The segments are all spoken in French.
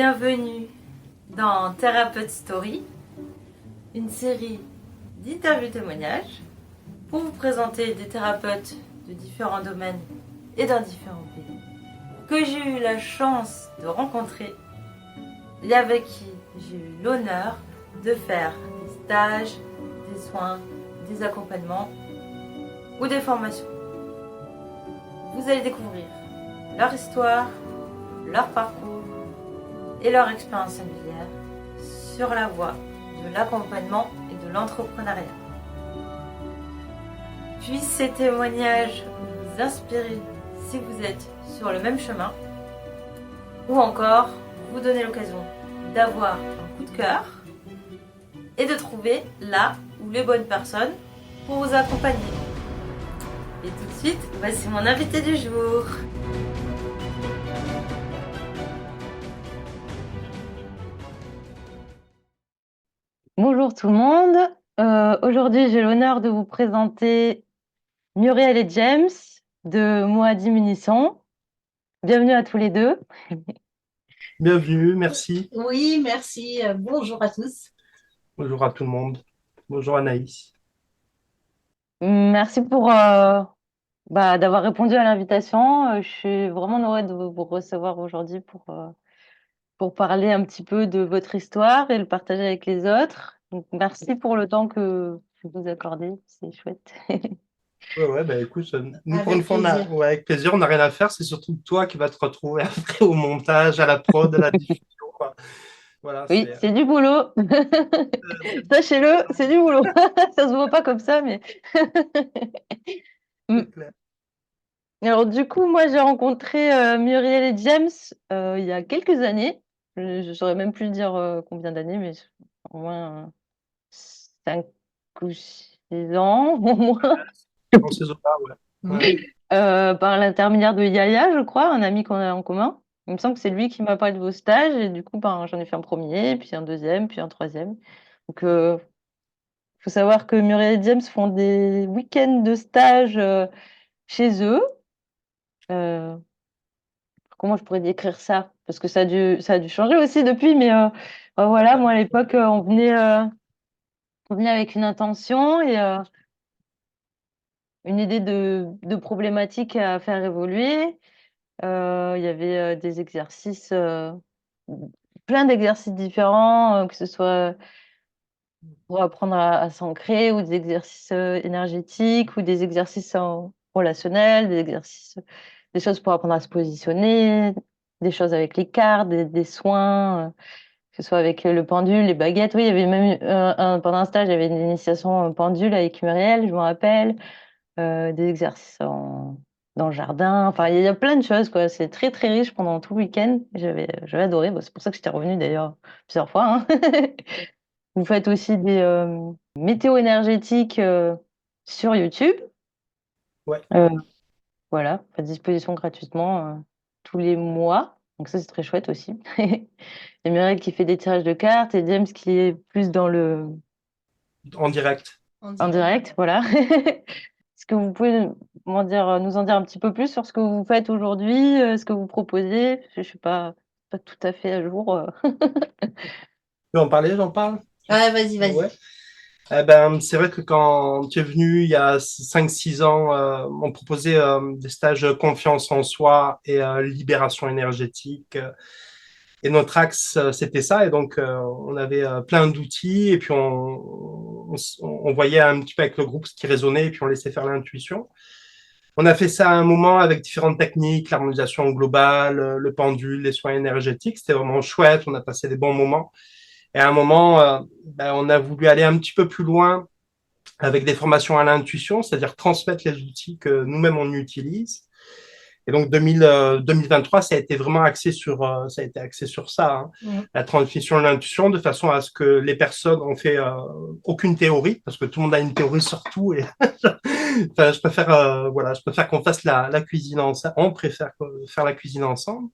Bienvenue dans Thérapeute Story, une série d'interviews témoignages pour vous présenter des thérapeutes de différents domaines et dans différents pays que j'ai eu la chance de rencontrer et avec qui j'ai eu l'honneur de faire des stages, des soins, des accompagnements ou des formations. Vous allez découvrir leur histoire, leur parcours et leur expérience singulière sur la voie de l'accompagnement et de l'entrepreneuriat. Puissent ces témoignages vous inspirer si vous êtes sur le même chemin, ou encore vous donner l'occasion d'avoir un coup de cœur et de trouver là ou les bonnes personnes pour vous accompagner. Et tout de suite, voici mon invité du jour. Bonjour tout le monde. Aujourd'hui, j'ai l'honneur de vous présenter Muriel et James de Moadi Munition. Bienvenue à tous les deux. Bienvenue, merci. Oui, merci. Bonjour à tous. Bonjour à tout le monde. Bonjour Anaïs. Merci pour d'avoir répondu à l'invitation. Je suis vraiment honorée de vous recevoir aujourd'hui pour parler un petit peu de votre histoire et le partager avec les autres. Donc, merci pour le temps que vous accordez, c'est chouette. Ouais, bah écoute, nous pour Avec une fois, plaisir. avec plaisir, on n'a rien à faire. C'est surtout toi qui vas te retrouver après au montage, à la prod, à la diffusion, quoi. Voilà, Oui, c'est du boulot. Sachez-le, c'est du boulot. Ça se voit pas comme ça, mais. c'est clair. Alors du coup, moi j'ai rencontré Muriel et James il y a quelques années. Je saurais même plus dire combien d'années, mais au moins 5 ou 6 ans, au moins. En ces eaux-là, ouais. Ouais. Par l'intermédiaire de Yaya, je crois, un ami qu'on a en commun. Il me semble que c'est lui qui m'a parlé de vos stages, et du coup, j'en ai fait un premier, puis un deuxième, puis un troisième. Donc, faut savoir que Muriel et James font des week-ends de stage chez eux. Euh, Comment je pourrais décrire ça? Parce que ça a dû changer aussi depuis, mais voilà, moi à l'époque, on venait avec une intention et une idée de problématique à faire évoluer. Il y avait des exercices, plein d'exercices différents, que ce soit pour apprendre à s'ancrer, ou des exercices énergétiques, ou des exercices relationnels, des choses pour apprendre à se positionner, des choses avec les cartes, des soins, que ce soit avec le pendule, les baguettes. Oui, il y avait même pendant un stage, il y avait une initiation pendule avec Muriel, je me rappelle, des exercices dans le jardin. Enfin, il y a plein de choses, quoi. C'est très, très riche pendant tout le week-end. J'avais adoré. Bon, c'est pour ça que j'étais revenue d'ailleurs plusieurs fois, hein. Vous faites aussi des météos énergétiques sur YouTube. Ouais. Euh, voilà, à disposition gratuitement tous les mois. Donc ça, c'est très chouette aussi. Il y a Muriel qui fait des tirages de cartes et James qui est plus dans le En direct. en direct, voilà. Est-ce que vous pouvez nous en dire un petit peu plus sur ce que vous faites aujourd'hui, ce que vous proposez? Je ne suis pas tout à fait à jour. Tu veux en parler, j'en parle? Ouais, vas-y, Ouais. vas-y. C'est vrai que quand tu es venu il y a 5 6 ans, on proposait des stages de confiance en soi et libération énergétique. Et notre axe, c'était ça. Et donc, on avait plein d'outils et puis on voyait un petit peu avec le groupe ce qui résonnait et puis on laissait faire l'intuition. On a fait ça à un moment avec différentes techniques, l'harmonisation globale, le pendule, les soins énergétiques. C'était vraiment chouette. On a passé des bons moments. Et à un moment, on a voulu aller un petit peu plus loin avec des formations à l'intuition, c'est-à-dire transmettre les outils que nous-mêmes on utilise. Et donc 2023, ça a été vraiment ça a été axé sur ça, hein, la transmission de l'intuition, de façon à ce que les personnes ont fait aucune théorie, parce que tout le monde a une théorie sur tout. Et enfin, je préfère qu'on fasse la cuisine ensemble. On préfère faire la cuisine ensemble.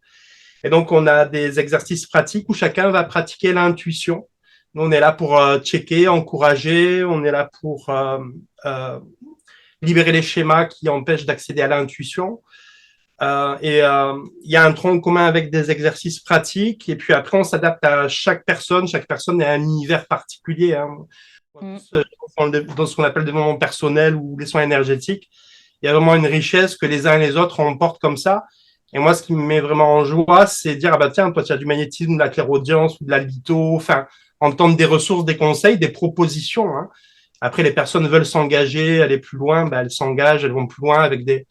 Et donc on a des exercices pratiques où chacun va pratiquer l'intuition. Nous, on est là pour checker, encourager. On est là pour euh, libérer les schémas qui empêchent d'accéder à l'intuition. Il y a un tronc commun avec des exercices pratiques. Et puis après, on s'adapte à chaque personne. Chaque personne a un univers particulier. Hein. Mm. Dans ce qu'on appelle le développement personnel ou les soins énergétiques, il y a vraiment une richesse que les uns et les autres on porte comme ça. Et moi, ce qui me met vraiment en joie, c'est de dire, ah bah tiens, toi, tu as du magnétisme, de la clairaudience, ou de la litho, enfin, entendre des ressources, des conseils, des propositions. Hein. Après, les personnes veulent s'engager, aller plus loin, bah, elles s'engagent, elles vont plus loin avec des,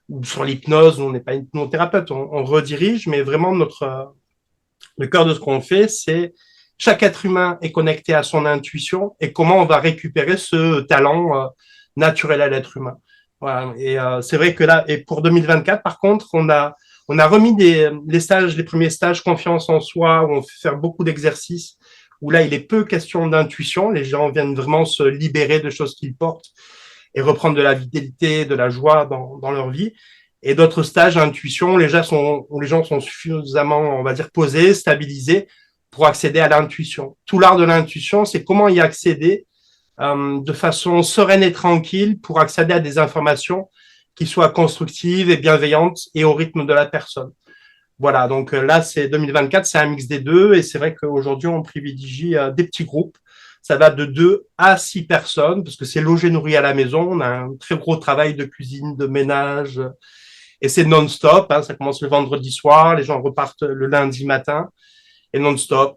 ou sur l'hypnose, on n'est pas hypnothérapeute, on redirige, mais vraiment le cœur de ce qu'on fait, c'est chaque être humain est connecté à son intuition et comment on va récupérer ce talent naturel à l'être humain. Voilà. Et c'est vrai que là, et pour 2024, par contre, on a remis les stages, les premiers stages confiance en soi, où on fait faire beaucoup d'exercices, où là, il est peu question d'intuition. Les gens viennent vraiment se libérer de choses qu'ils portent et reprendre de la vitalité, de la joie dans leur vie. Et d'autres stages intuition, où les gens sont suffisamment, on va dire, posés, stabilisés pour accéder à l'intuition. Tout l'art de l'intuition, c'est comment y accéder de façon sereine et tranquille pour accéder à des informations qui soient constructives et bienveillantes et au rythme de la personne. Voilà, donc là, c'est 2024, c'est un mix des deux. Et c'est vrai qu'aujourd'hui, on privilégie des petits groupes. Ça va de 2 à 6 personnes, parce que c'est logé, nourri à la maison. On a un très gros travail de cuisine, de ménage, et c'est non-stop. Hein. Ça commence le vendredi soir, les gens repartent le lundi matin. Et non-stop,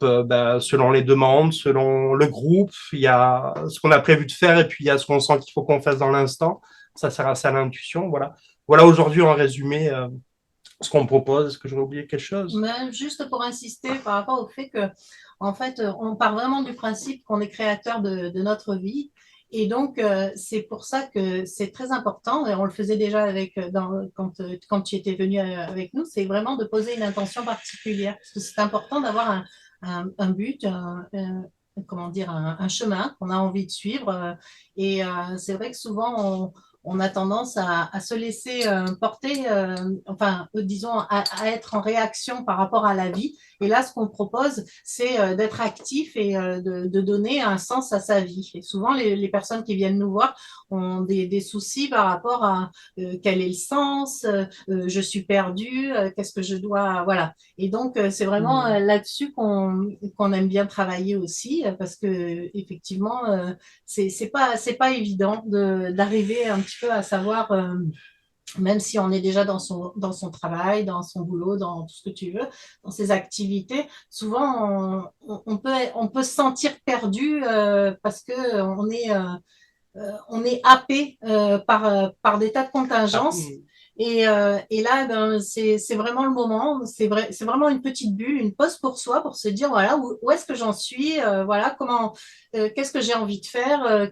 selon les demandes, selon le groupe, il y a ce qu'on a prévu de faire et puis il y a ce qu'on sent qu'il faut qu'on fasse dans l'instant. Ça sert à ça l'intuition. Voilà. Voilà aujourd'hui en résumé ce qu'on propose. Est-ce que j'aurais oublié quelque chose? Mais juste pour insister par rapport au fait que, en fait, on part vraiment du principe qu'on est créateur de notre vie. Et donc, c'est pour ça que c'est très important, et on le faisait déjà quand tu étais venu avec nous, c'est vraiment de poser une intention particulière. Parce que c'est important d'avoir un but, comment dire, un chemin qu'on a envie de suivre. Et c'est vrai que souvent, on a tendance à se laisser porter, enfin, disons, à être en réaction par rapport à la vie. Et là, ce qu'on propose, c'est d'être actif et de donner un sens à sa vie. Et souvent, les personnes qui viennent nous voir ont des soucis par rapport à quel est le sens, je suis perdue, qu'est-ce que je dois, voilà. Et donc, c'est vraiment là-dessus qu'on aime bien travailler aussi, parce que effectivement, c'est pas évident d'arriver un petit peu à savoir, même si on est déjà dans son travail, dans son boulot, dans tout ce que tu veux, dans ses activités, souvent on peut se sentir perdu parce que on est happé par des tas de contingences. Et là, ben, c'est vraiment le moment, c'est vraiment une petite bulle, une pause pour soi, pour se dire, voilà, où est-ce que j'en suis, voilà, qu'est-ce que j'ai envie de faire,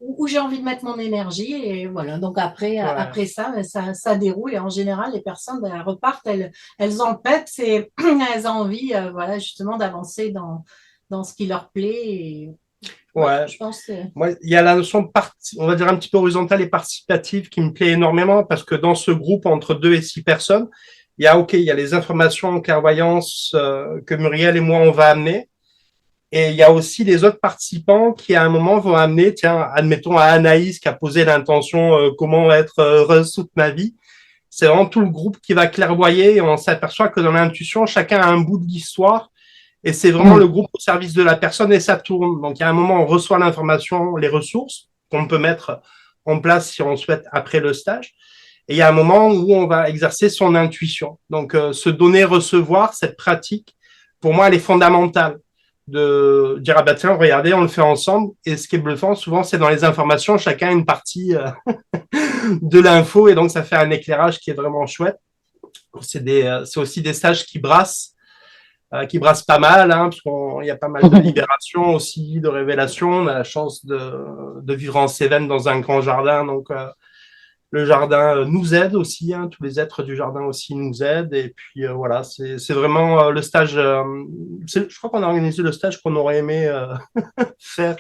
où j'ai envie de mettre mon énergie, et voilà. Donc après ça, ben, ça déroule, et en général, les personnes, ben, elles repartent, elles ont le peps, et elles ont envie, voilà, justement, d'avancer dans ce qui leur plaît. Et, Ouais. je pense. Moi, il y a la notion on va dire un petit peu horizontale et participative qui me plaît énormément parce que dans ce groupe entre 2 et 6 personnes, il y a les informations en clairvoyance que Muriel et moi on va amener. Et il y a aussi les autres participants qui à un moment vont amener, tiens, admettons à Anaïs qui a posé l'intention comment être heureuse toute ma vie. C'est vraiment tout le groupe qui va clairvoyer et on s'aperçoit que dans l'intuition, chacun a un bout de l'histoire et c'est vraiment le groupe au service de la personne et ça tourne. Donc, il y a un moment, on reçoit l'information, les ressources qu'on peut mettre en place si on souhaite après le stage. Et il y a un moment où on va exercer son intuition. Donc, se donner, recevoir, cette pratique, pour moi, elle est fondamentale. De dire, ah bah tiens, regardez, on le fait ensemble. Et ce qui est bluffant, souvent, c'est dans les informations, chacun a une partie de l'info et donc ça fait un éclairage qui est vraiment chouette. C'est aussi des stages qui brasse pas mal, hein, parce qu'il y a pas mal de libération aussi, de révélation. On a la chance de vivre en Cévennes dans un grand jardin, donc le jardin nous aide aussi, hein, tous les êtres du jardin aussi nous aident. Et puis voilà, c'est vraiment le stage. Je crois qu'on a organisé le stage qu'on aurait aimé faire.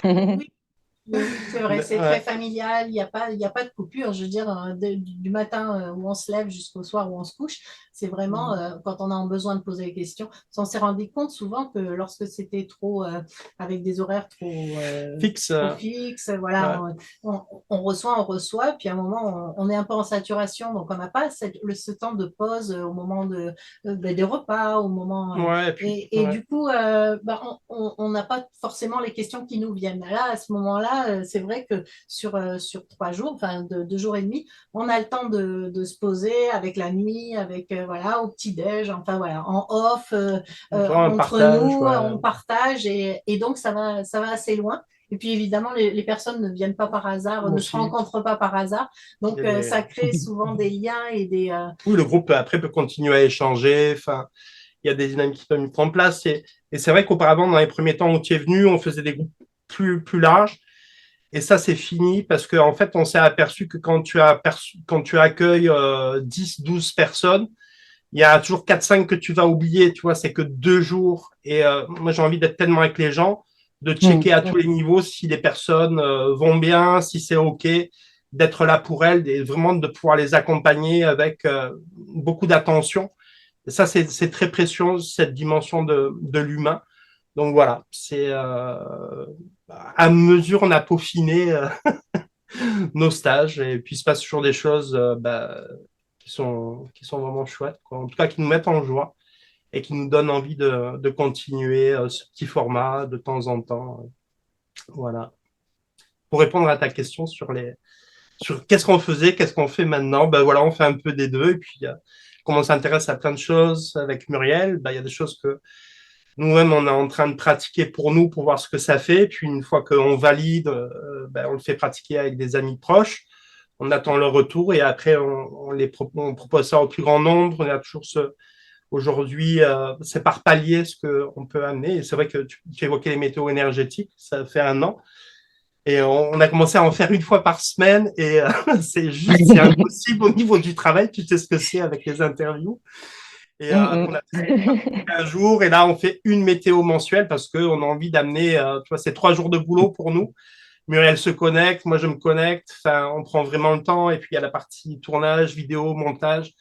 Oui, c'est vrai, c'est très familial, il y a pas de coupure. Je veux dire, du matin où on se lève jusqu'au soir où on se couche, C'est vraiment quand on a besoin de poser des questions. On s'est rendu compte souvent que lorsque c'était trop avec des horaires Fixe. trop fixes, voilà, Ouais. on reçoit, puis à un moment on est un peu en saturation, donc on n'a pas ce temps de pause au moment des repas, au moment Ouais, et puis, et ouais. du coup on n'a pas forcément les questions qui nous viennent. Là, à ce moment-là, c'est vrai que sur 3 jours, enfin 2 jours et demi, on a le temps de se poser avec la nuit, avec voilà, au petit-déj, enfin voilà, en off, Vraiment un entre partage, nous, ouais. on partage et donc ça va assez loin. Et puis évidemment, les personnes ne viennent pas par hasard, Moi ne se aussi. rencontrent pas par hasard. Il y Donc a des... ça crée souvent des liens et des. Oui, le groupe après peut continuer à échanger. Enfin, il y a des dynamiques qui peuvent mettre en place. Et c'est vrai qu'auparavant, dans les premiers temps où tu es venu, on faisait des groupes plus larges. Et ça, c'est fini parce qu'en fait, on s'est aperçu que quand tu accueilles 10, 12 personnes, il y a toujours 4, 5 que tu vas oublier. Tu vois, c'est que 2 jours. Et moi, j'ai envie d'être tellement avec les gens, de checker à tous les niveaux si les personnes vont bien, si c'est OK, d'être là pour elles et vraiment de pouvoir les accompagner avec beaucoup d'attention. Et ça, c'est très précieux, cette dimension de l'humain. Donc voilà, c'est à mesure on a peaufiné nos stages et puis il se passe toujours des choses qui sont vraiment chouettes, quoi. En tout cas qui nous mettent en joie et qui nous donnent envie de continuer ce petit format de temps en temps. Voilà. Pour répondre à ta question sur qu'est-ce qu'on faisait, qu'est-ce qu'on fait maintenant, ben voilà, on fait un peu des deux et puis comme on s'intéresse à plein de choses avec Muriel, ben, il y a des choses que nous-mêmes, on est en train de pratiquer pour nous, pour voir ce que ça fait. Puis une fois qu'on valide, on le fait pratiquer avec des amis proches. On attend leur retour et après, on propose ça au plus grand nombre. On a toujours aujourd'hui, c'est par palier ce qu'on peut amener. Et c'est vrai que tu évoquais les météos énergétiques, ça fait 1 an. Et on a commencé à en faire une fois par semaine et c'est impossible au niveau du travail. Tu sais ce que c'est avec les interviews. Et on a testé un jour et là on fait une météo mensuelle parce qu'on a envie d'amener, tu vois, c'est 3 jours de boulot pour nous. Muriel se connecte, moi je me connecte, enfin on prend vraiment le temps et puis il y a la partie tournage, vidéo, montage,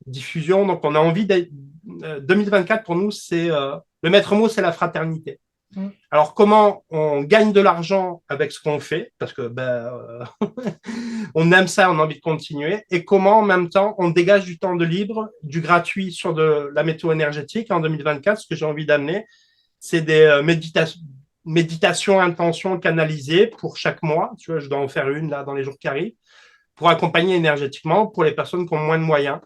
diffusion. Donc on a envie d'être 2024 pour nous, c'est le maître mot, c'est la fraternité. Alors, comment on gagne de l'argent avec ce qu'on fait, parce que on aime ça, on a envie de continuer, et comment en même temps on dégage du temps de libre, du gratuit sur de la météo énergétique en 2024. Ce que j'ai envie d'amener, c'est des méditations, intentions canalisées pour chaque mois. Tu vois, je dois en faire une là dans les jours qui arrivent, pour accompagner énergétiquement pour les personnes qui ont moins de moyens.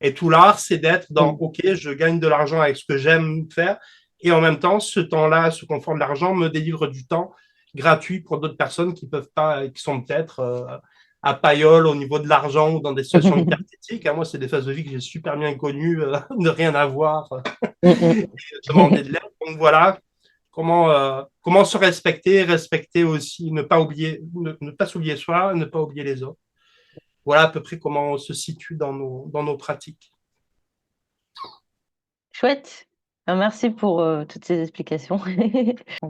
Et tout l'art, c'est d'être dans OK, je gagne de l'argent avec ce que j'aime faire. Et en même temps, ce temps-là, ce confort de l'argent me délivre du temps gratuit pour d'autres personnes qui peuvent pas, qui sont peut-être à Payolle au niveau de l'argent ou dans des situations hyperthétiques. Moi, c'est des phases de vie que j'ai super bien connues, de rien avoir, demander de l'aide. Donc voilà, comment se respecter aussi, ne pas oublier, ne pas s'oublier soi, ne pas oublier les autres. Voilà à peu près comment on se situe dans nos pratiques. Chouette. Merci pour toutes ces explications.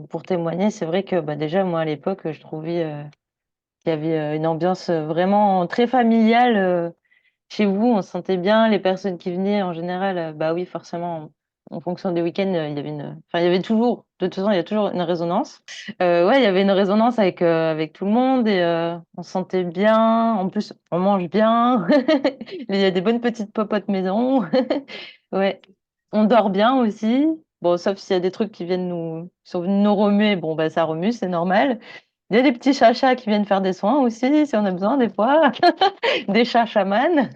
Pour témoigner, c'est vrai que déjà, moi, à l'époque, je trouvais qu'il y avait une ambiance vraiment très familiale chez vous. On se sentait bien. Les personnes qui venaient, en général, bah oui, forcément, en fonction des week-ends, il y avait enfin, il y avait toujours, de toute façon, il y a toujours une résonance. Ouais, il y avait une résonance avec tout le monde et on se sentait bien. En plus, on mange bien. Il y a des bonnes petites popotes maison. Ouais. On dort bien aussi. Bon, sauf s'il y a des trucs qui sont venus nous remuer, bon, bah, ça remue, c'est normal. Il y a des petits chachas qui viennent faire des soins aussi, si on a besoin, des fois. Des chats chamans.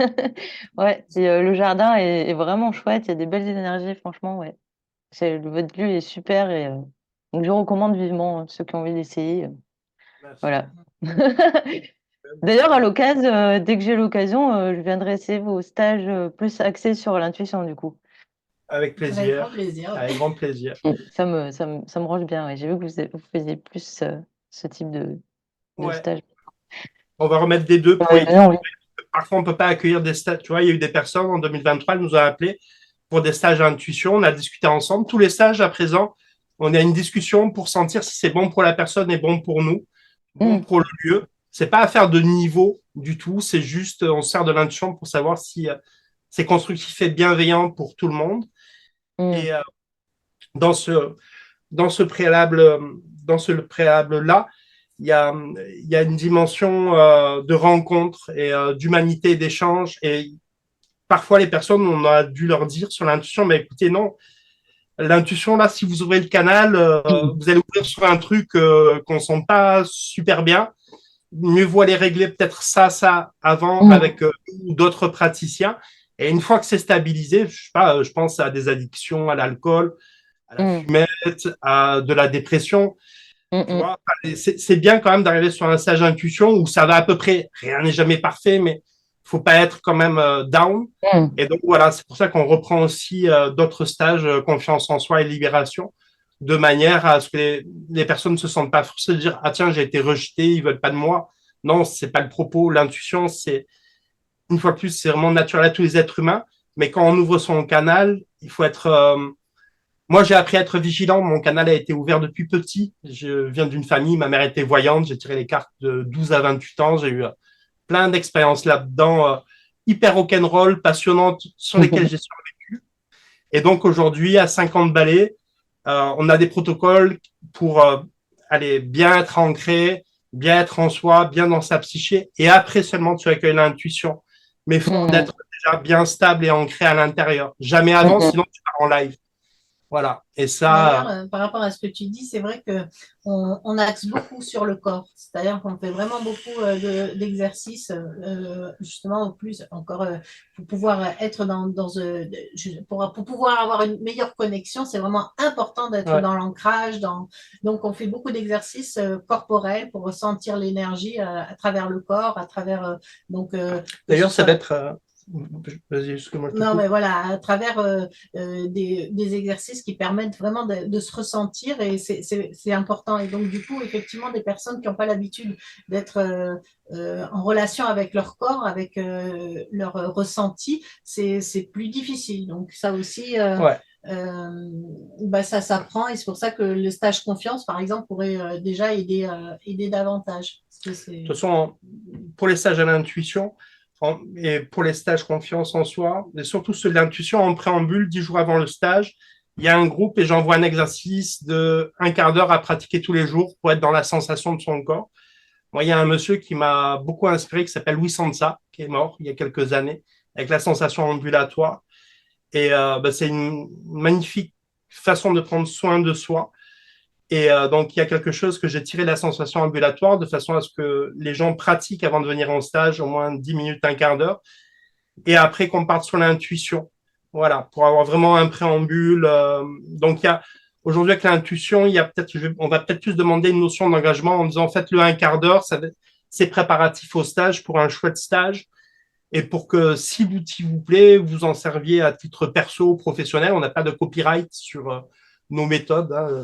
Ouais, et le jardin est vraiment chouette. Il y a des belles énergies, franchement, ouais. Votre lieu est super et donc je recommande vivement ceux qui ont envie d'essayer. Merci. Voilà. D'ailleurs, à l'occasion, dès que j'ai l'occasion, je viendrai essayer vos stages plus axés sur l'intuition, du coup. Avec Avec grand plaisir. plaisir. Avec grand plaisir. Ça me range bien. Ouais. J'ai vu que vous faisiez plus ce type de Ouais. stage. On va remettre des deux pour Ouais, équilibrer. non, oui. Parfois, on ne peut pas accueillir des stages. Tu vois, il y a eu des personnes en 2023, elles nous ont appelés pour des stages à intuition. On a discuté ensemble. Tous les stages à présent, on a une discussion pour sentir si c'est bon pour la personne et bon pour nous, bon Mm. pour le lieu. C'est pas affaire de niveau du tout. C'est juste, on sert de l'intuition pour savoir si c'est constructif et bienveillant pour tout le monde. Mm. Et dans ce, dans ce préalable, dans ce préalable-là, il y a une dimension de rencontre et d'humanité et d'échange. Et parfois, les personnes, on a dû leur dire sur l'intuition, mais écoutez, non, l'intuition, là, si vous ouvrez le canal, vous allez ouvrir sur un truc qu'on ne sent pas super bien. Mieux vaut aller régler peut-être ça avant Mm. avec d'autres praticiens. Et une fois que c'est stabilisé, je sais pas, je pense à des addictions, à l'alcool, à la Mm. fumette, à de la dépression. Tu Mm. vois, c'est bien quand même d'arriver sur un stage d'intuition où ça va à peu près, rien n'est jamais parfait, mais il faut pas être quand même down. Mm. Et donc voilà, c'est pour ça qu'on reprend aussi d'autres stages, confiance en soi et libération, de manière à ce que les personnes ne se sentent pas forcées de dire, ah tiens, j'ai été rejeté, ils veulent pas de moi. Non, c'est pas le propos. L'intuition, c'est, une fois de plus, c'est vraiment naturel à tous les êtres humains. Mais quand on ouvre son canal, il faut être, moi, j'ai appris à être vigilant. Mon canal a été ouvert depuis petit. Je viens d'une famille, ma mère était voyante. J'ai tiré les cartes de 12 à 28 ans. J'ai eu plein d'expériences là-dedans, hyper rock'n'roll, passionnantes, sur lesquelles j'ai survécu. Et donc, aujourd'hui, à 50 balais, on a des protocoles pour aller bien être ancré, bien être en soi, bien dans sa psyché. Et après seulement, tu accueilles l'intuition. Mais il faut Mm. être déjà bien stable et ancré à l'intérieur. Jamais avant, Mm. sinon tu pars en live. Voilà. Et D'ailleurs, ça, par rapport à ce que tu dis, c'est vrai que on axe beaucoup sur le corps. C'est-à-dire qu'on fait vraiment beaucoup d'exercices, justement, au plus encore pour pouvoir être pour pouvoir avoir une meilleure connexion, c'est vraiment important d'être ouais. dans l'ancrage. Donc, on fait beaucoup d'exercices corporels pour ressentir l'énergie à travers le corps, à travers que ce D'ailleurs, ça va soit être. Vas-y, excuse-moi, je te non, mais coupe. voilà, à travers des exercices qui permettent vraiment de se ressentir et c'est important. Et donc, du coup, effectivement, des personnes qui n'ont pas l'habitude d'être en relation avec leur corps, avec leur ressenti, c'est plus difficile. Donc, ça aussi, Ouais. bah, ça s'apprend et c'est pour ça que le stage confiance, par exemple, pourrait déjà aider davantage. Parce que De toute façon, pour les stages à l'intuition et pour les stages confiance en soi, et surtout ceux de l'intuition, en préambule, 10 jours avant le stage, il y a un groupe et j'envoie un exercice de un quart d'heure à pratiquer tous les jours pour être dans la sensation de son corps. Moi, il y a un monsieur qui m'a beaucoup inspiré, qui s'appelle Louis Sansa, qui est mort il y a quelques années, avec la sensation ambulatoire. Et bah, c'est une magnifique façon de prendre soin de soi. Et donc, il y a quelque chose que j'ai tiré de la sensation ambulatoire de façon à ce que les gens pratiquent avant de venir en stage au moins 10 minutes, un quart d'heure. Et après qu'on parte sur l'intuition. Voilà, pour avoir vraiment un préambule. Donc, il y a aujourd'hui avec l'intuition, il y a peut-être, on va peut-être plus demander une notion d'engagement en disant faites-le un quart d'heure, c'est préparatif au stage pour un chouette stage. Et pour que si l'outil vous plaît, vous en serviez à titre perso, professionnel. On n'a pas de copyright sur nos méthodes. Hein.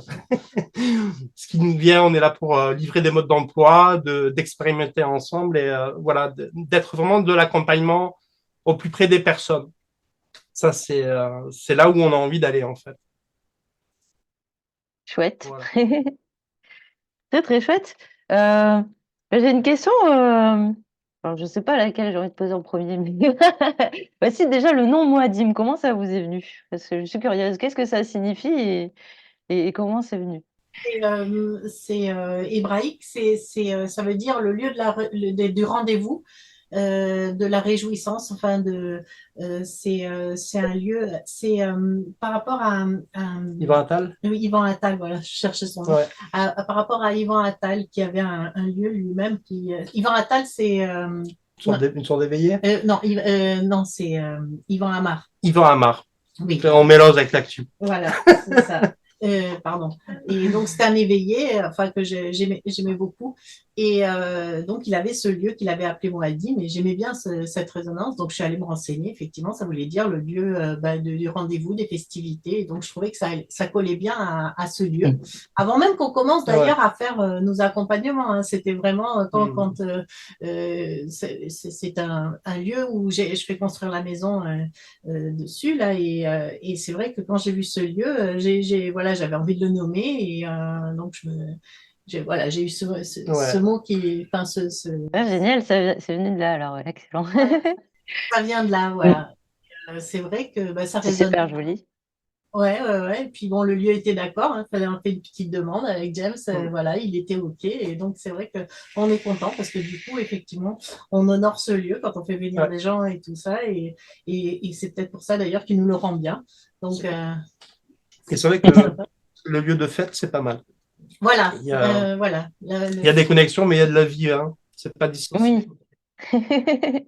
Ce qui nous vient, on est là pour livrer des modes d'emploi, d'expérimenter ensemble et voilà, d'être vraiment de l'accompagnement au plus près des personnes. Ça, c'est là où on a envie d'aller, en fait. Chouette. Voilà. Très, très chouette. J'ai une question. Alors, je ne sais pas laquelle j'ai envie de poser en premier, mais voici déjà le nom Moadim. Comment ça vous est venu? Parce que je suis curieuse. Qu'est-ce que ça signifie et comment c'est venu? c'est hébraïque, ça veut dire le lieu du rendez-vous, de la réjouissance, enfin c'est un lieu, c'est par rapport à Yvan Attal? oui, Yvan Attal, voilà, je cherchais son nom. Ouais. Par rapport à Yvan Attal, qui avait un lieu lui-même Yvan Attal, c'est Une sorte d'éveillé? non, non, c'est Yvan Amar. Yvan Amar. Oui. On mélange avec l'actu. Voilà, c'est ça. Pardon. Et donc, c'était un éveillé, enfin, que j'aimais beaucoup. Et donc, il avait ce lieu qu'il avait appelé Moadim, et j'aimais bien cette résonance. Donc, je suis allée me renseigner. Effectivement, ça voulait dire le lieu du rendez-vous, des festivités. Et donc, je trouvais que ça collait bien à ce lieu. Avant même qu'on commence d'ailleurs à faire nos accompagnements, hein. C'était vraiment quand c'est un lieu où je fais construire la maison dessus là et c'est vrai que quand j'ai vu ce lieu voilà, j'avais envie de le nommer et donc voilà, j'ai eu ce Ouais. mot qui enfin Ah, génial, c'est venu de là alors, ouais, excellent. ça vient de là, voilà. c'est vrai que ça C'est résonne. super joli. Ouais, ouais, ouais. Et puis bon, le lieu était d'accord. Il fallait en faire une petite demande avec James. Voilà, il était OK. Et donc, c'est vrai qu'on est content parce que du coup, effectivement, on honore ce lieu quand on fait venir Ouais. des gens et tout ça. Et c'est peut-être pour ça d'ailleurs qu'il nous le rend bien. Donc, Et c'est c'est vrai plutôt que sympa. le lieu de fête, c'est pas mal. Voilà, Il y a, voilà. il y a des connexions, mais il y a de la vie, hein. C'est pas dissocié. Oui.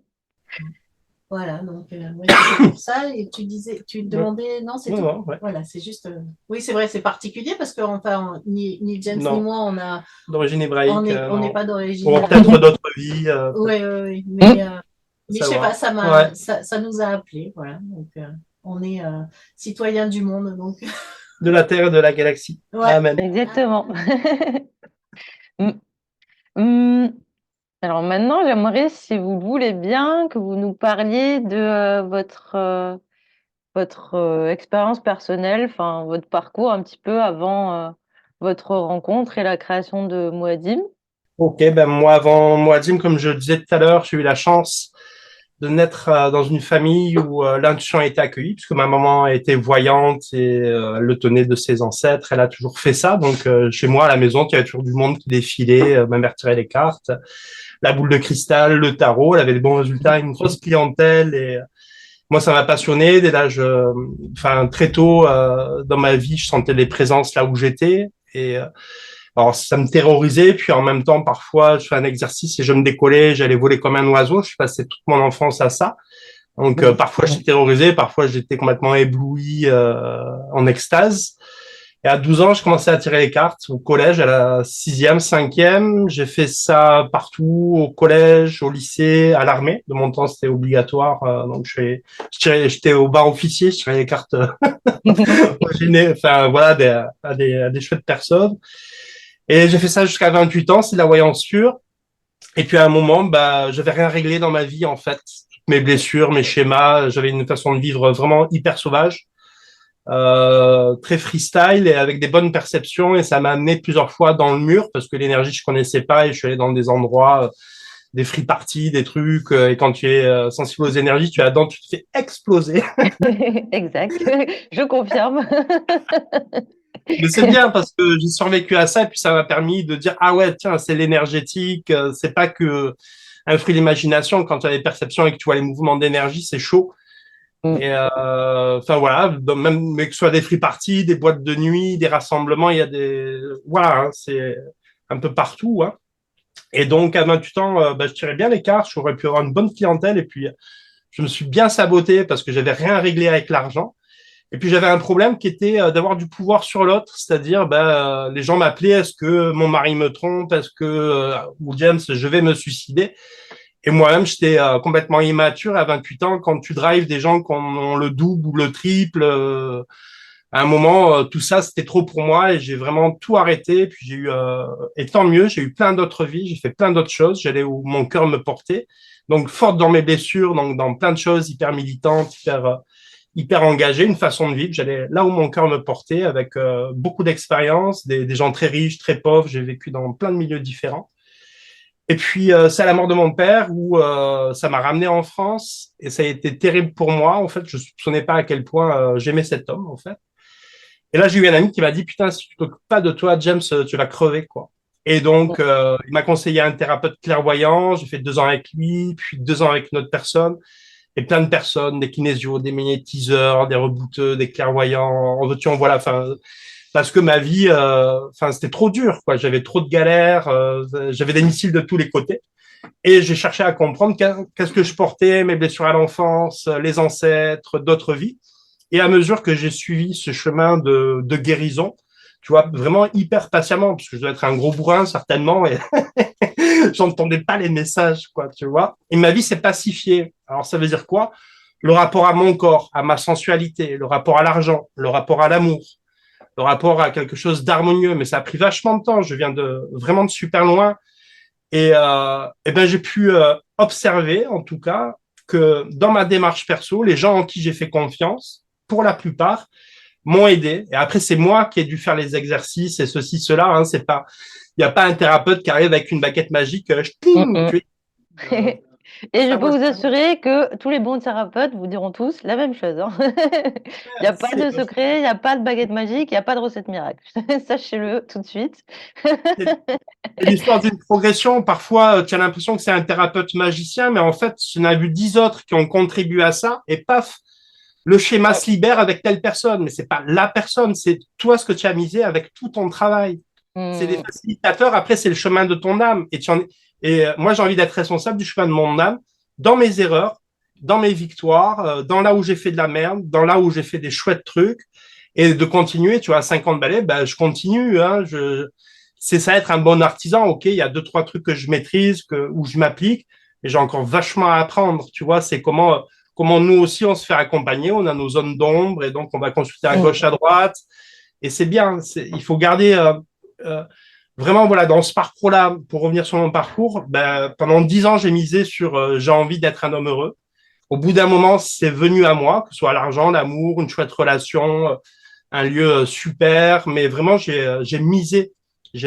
Voilà, donc ouais, c'était pour ça. Et tu disais, tu Ouais. demandais, non, c'est Non, tout. non, ouais. Voilà, c'est juste. Oui, c'est vrai, c'est particulier parce que enfin, ni James ni Non, moi, d'origine hébraïque, on n'est non. pas d'origine. Bon, peut-être d'autres vies, Oui, oui, oui. Mm. Mais je sais pas, savoir. Ouais, ça nous a appelés. Voilà, donc on est citoyens du monde. Donc, de la Terre et de la galaxie. ouais. Amen. Exactement. Mm. Mm. Alors maintenant, j'aimerais, si vous le voulez bien, que vous nous parliez de votre expérience personnelle, enfin votre parcours un petit peu avant votre rencontre et la création de Moadim. Ok, ben moi, avant Moadim, comme je le disais tout à l'heure, j'ai eu la chance de naître dans une famille où l'intuition a été accueillie, puisque ma maman était voyante et elle le tenait de ses ancêtres. Elle a toujours fait ça. Donc, chez moi, à la maison, il y avait toujours du monde qui défilait. Ma mère tirait les cartes, la boule de cristal, le tarot. Elle avait des bons résultats, une grosse clientèle. Et moi, ça m'a passionné. Dès l'âge, enfin, très tôt dans ma vie, je sentais des présences là où j'étais. Et alors, ça me terrorisait, puis en même temps, parfois, je fais un exercice et je me décollais, j'allais voler comme un oiseau. Je passais toute mon enfance à ça. Donc, parfois, j'étais terrorisé, parfois, j'étais complètement ébloui, en extase. Et à 12 ans, je commençais à tirer les cartes au collège, à la sixième, cinquième. J'ai fait ça partout, au collège, au lycée, à l'armée. De mon temps, c'était obligatoire. Donc, j'étais au bar officier, je tirais les cartes enfin, voilà, à des chouettes personnes. Et j'ai fait ça jusqu'à 28 ans, c'est de la voyance sûre. Et puis à un moment, bah, j'avais rien réglé dans ma vie en fait. Mes blessures, mes schémas, j'avais une façon de vivre vraiment hyper sauvage, très freestyle et avec des bonnes perceptions. Et ça m'a amené plusieurs fois dans le mur parce que l'énergie je connaissais pas et je suis allé dans des endroits, des free parties, des trucs. Et quand tu es sensible aux énergies, tu es là-dedans, tu te fais exploser. Exact, je confirme. Mais c'est bien parce que j'ai survécu à ça et puis ça m'a permis de dire ah ouais tiens c'est l'énergétique, c'est pas que un fruit d'imagination. Quand tu as des perceptions et que tu vois les mouvements d'énergie, c'est chaud. Mm. Et enfin voilà, même mais que ce soit des free parties, des boîtes de nuit, des rassemblements, il y a des voilà, hein, c'est un peu partout. Hein. Et donc à 28 ans, bah, je tirais bien les cartes, j'aurais pu avoir une bonne clientèle et puis je me suis bien saboté parce que j'avais rien réglé avec l'argent. Et puis j'avais un problème qui était d'avoir du pouvoir sur l'autre, c'est-à-dire les gens m'appelaient, est-ce que mon mari me trompe, est-ce que ou James, je vais me suicider. Et moi-même, j'étais complètement immature à 28 ans. Quand tu drives des gens qui ont le double ou le triple, à un moment, tout ça, c'était trop pour moi et j'ai vraiment tout arrêté. Puis j'ai eu, et tant mieux, j'ai eu plein d'autres vies, j'ai fait plein d'autres choses. J'allais où mon cœur me portait. Donc forte dans mes blessures, donc dans plein de choses hyper militantes, hyper engagé, une façon de vivre. J'allais là où mon cœur me portait avec beaucoup d'expérience, des gens très riches, très pauvres. J'ai vécu dans plein de milieux différents. Et puis, c'est à la mort de mon père où ça m'a ramené en France et ça a été terrible pour moi. En fait, je ne soupçonnais pas à quel point j'aimais cet homme, en fait. Et là, j'ai eu un ami qui m'a dit, putain, si tu t'occupes pas de toi, James, tu vas crever, quoi. Et donc, il m'a conseillé un thérapeute clairvoyant. J'ai fait 2 ans avec lui, puis 2 ans avec une autre personne et plein de personnes, des kinésios, des magnétiseurs, des rebouteux, des clairvoyants, en veux-tu, en voilà, enfin, parce que ma vie, enfin, c'était trop dur, quoi. J'avais trop de galères, j'avais des missiles de tous les côtés, et j'ai cherché à comprendre qu'est-ce que je portais, mes blessures à l'enfance, les ancêtres, d'autres vies. Et à mesure que j'ai suivi ce chemin de guérison, tu vois, vraiment hyper patiemment, parce que je dois être un gros bourrin certainement, et j'entendais pas les messages, quoi, tu vois. Et ma vie s'est pacifiée. Alors, ça veut dire quoi? Le rapport à mon corps, à ma sensualité, le rapport à l'argent, le rapport à l'amour, le rapport à quelque chose d'harmonieux. Mais ça a pris vachement de temps. Je viens vraiment de super loin. Et ben, j'ai pu observer, en tout cas, que dans ma démarche perso, les gens en qui j'ai fait confiance, pour la plupart, m'ont aidé. Et après, c'est moi qui ai dû faire les exercices et ceci, cela. Hein, c'est pas, il n'y a pas un thérapeute qui arrive avec une baguette magique, Mm, tu mm. es, Et je Ça, peux moi, vous assurer que tous les bons thérapeutes vous diront tous la même chose, hein. Il n'y a pas de secret, il n'y a pas de baguette magique, il n'y a pas de recette miracle. Sachez-le tout de suite. c'est l'histoire d'une progression. Parfois, tu as l'impression que c'est un thérapeute magicien, mais en fait, tu en as vu 10 autres qui ont contribué à ça, et paf, le schéma se libère avec telle personne. Mais c'est pas la personne, c'est toi ce que tu as misé avec tout ton travail. C'est des Hmm. facilitateurs. Après, c'est le chemin de ton âme. Moi, j'ai envie d'être responsable du chemin de mon âme dans mes erreurs, dans mes victoires, dans là où j'ai fait de la merde, dans là où j'ai fait des chouettes trucs, et de continuer. Tu vois, à 50 balais, ben, je continue. Hein, c'est ça être un bon artisan. Ok, il y a deux, trois trucs que je maîtrise, où je m'applique, mais j'ai encore vachement à apprendre. Tu vois, c'est comment nous aussi on se fait accompagner. On a nos zones d'ombre et donc on va consulter à gauche, à droite. Et c'est bien. Il faut garder euh, vraiment, voilà, dans ce parcours-là, pour revenir sur mon parcours, ben, pendant 10 ans, j'ai misé sur j'ai envie d'être un homme heureux. Au bout d'un moment, c'est venu à moi, que ce soit l'argent, l'amour, une chouette relation, un lieu super. Mais vraiment, j'ai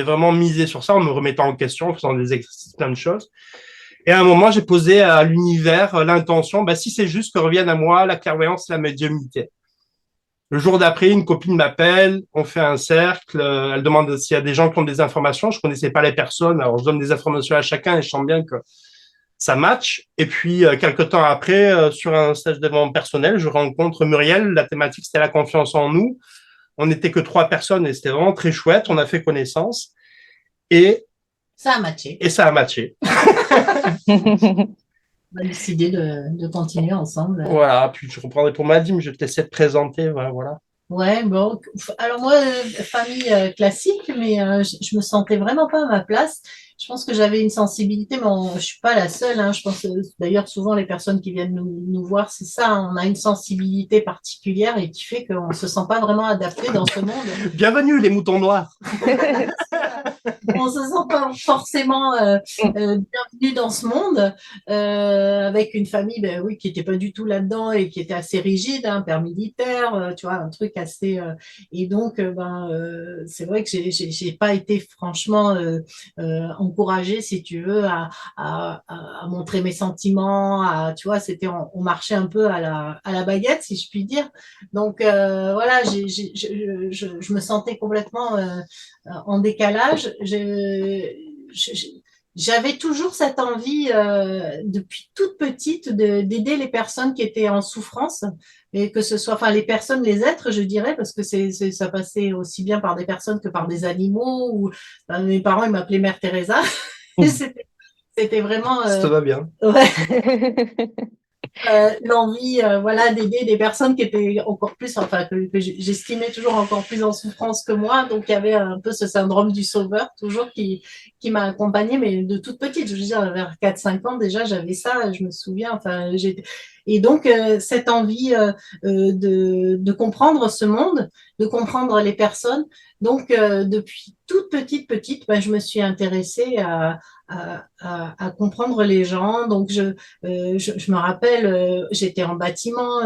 vraiment misé sur ça en me remettant en question, en faisant des exercices, plein de choses. Et à un moment, j'ai posé à l'univers l'intention, ben, si c'est juste que revienne à moi la clairvoyance, la médiumnité. Le jour d'après, une copine m'appelle, on fait un cercle, elle demande s'il y a des gens qui ont des informations. Je connaissais pas les personnes, alors je donne des informations à chacun et je sens bien que ça match. Et puis, quelques temps après, sur un stage de développement personnel, je rencontre Muriel. La thématique, c'était la confiance en nous. On n'était que 3 personnes et c'était vraiment très chouette. On a fait connaissance et, Ça a matché. et ça a matché. On a décidé de continuer ensemble. Voilà, puis je reprendrai pour ma dîme, je te laisse te présenter. Voilà. Ouais, bon, alors moi, famille classique, mais je me sentais vraiment pas à ma place. Je pense que j'avais une sensibilité, mais je suis pas la seule, hein. Je pense d'ailleurs souvent les personnes qui viennent nous voir, c'est ça, hein. On a une sensibilité particulière et qui fait qu'on se sent pas vraiment adapté dans ce monde. Bienvenue les moutons noirs. On se sent pas forcément bienvenu dans ce monde avec une famille, ben oui, qui était pas du tout là-dedans et qui était assez rigide, hein, père militaire, tu vois, un truc assez. Et donc, c'est vrai que j'ai pas été franchement encouragée, si tu veux, à montrer mes sentiments, tu vois, on marchait un peu à la baguette, si je puis dire. Donc voilà, je me sentais complètement en décalage. J'avais toujours cette envie, depuis toute petite, d'aider les personnes qui étaient en souffrance, et que ce soit, enfin, les personnes, les êtres, je dirais, parce que ça passait aussi bien par des personnes que par des animaux. Ou, mes parents, ils m'appelaient Mère Teresa. C'était vraiment. Ça va bien. Ouais. L'envie voilà d'aider des personnes qui étaient encore plus enfin que j'estimais toujours encore plus en souffrance que moi, donc il y avait un peu ce syndrome du sauveur toujours qui m'a accompagnée, mais de toute petite, je veux dire vers 4-5 ans déjà j'avais ça, je me souviens, enfin et donc cette envie de comprendre ce monde, de comprendre les personnes, donc depuis toute petite ben, je me suis intéressée à comprendre les gens. Donc, je me rappelle, j'étais en bâtiment,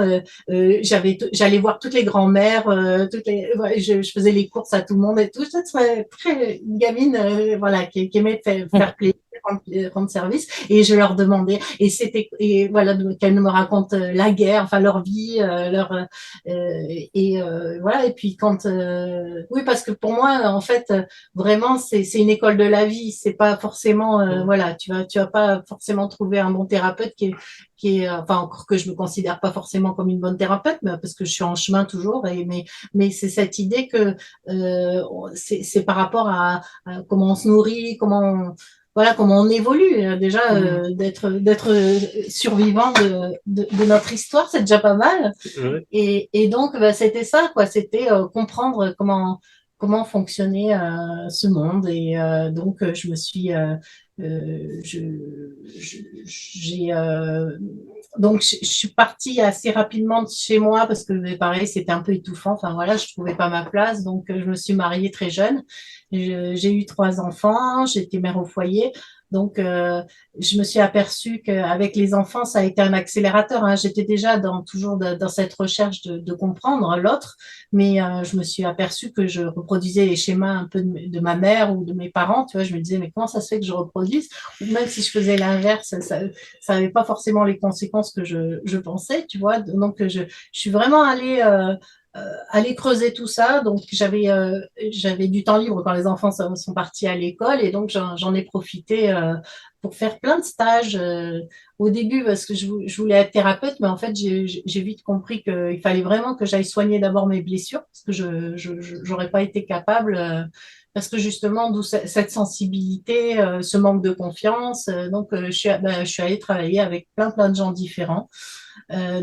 j'allais voir toutes les grand-mères, ouais, je faisais les courses à tout le monde et tout. J'étais très une gamine, voilà, qui aimait faire plaisir, rendre service. Et je leur demandais, et voilà, qu'elles me racontent la guerre, enfin leur vie, voilà. Et puis oui, parce que pour moi, en fait, vraiment, c'est une école de la vie. C'est pas forcément, voilà, tu vas pas forcément trouver un bon thérapeute enfin, encore que je me considère pas forcément comme une bonne thérapeute, mais parce que je suis en chemin toujours. Mais c'est cette idée que c'est par rapport à comment on se nourrit, voilà, comment on évolue. Déjà, d'être survivant de notre histoire, c'est déjà pas mal. Ouais. Et donc, bah, c'était ça, quoi. C'était comprendre comment fonctionnait ce monde. Et donc, je me suis, j'ai, donc, je suis partie assez rapidement de chez moi parce que, pareil, c'était un peu étouffant. Enfin, voilà, je trouvais pas ma place. Donc, je me suis mariée très jeune. J'ai eu 3 enfants. J'étais mère au foyer. Donc, je me suis aperçue qu'avec les enfants, ça a été un accélérateur, hein. J'étais déjà toujours dans cette recherche de comprendre l'autre, mais je me suis aperçue que je reproduisais les schémas un peu de ma mère ou de mes parents. Tu vois, je me disais, mais comment ça se fait que je reproduise? Ou même si je faisais l'inverse, ça n'avait pas forcément les conséquences que je pensais, tu vois. Donc, je suis vraiment allée aller creuser tout ça. Donc, j'avais du temps libre quand les enfants sont partis à l'école et donc j'en ai profité pour faire plein de stages. Au début, parce que je voulais être thérapeute, mais en fait, j'ai vite compris qu'il fallait vraiment que j'aille soigner d'abord mes blessures parce que je n'aurais pas été capable. Parce que justement, d'où cette sensibilité, ce manque de confiance. Donc, je suis allée travailler avec plein de gens différents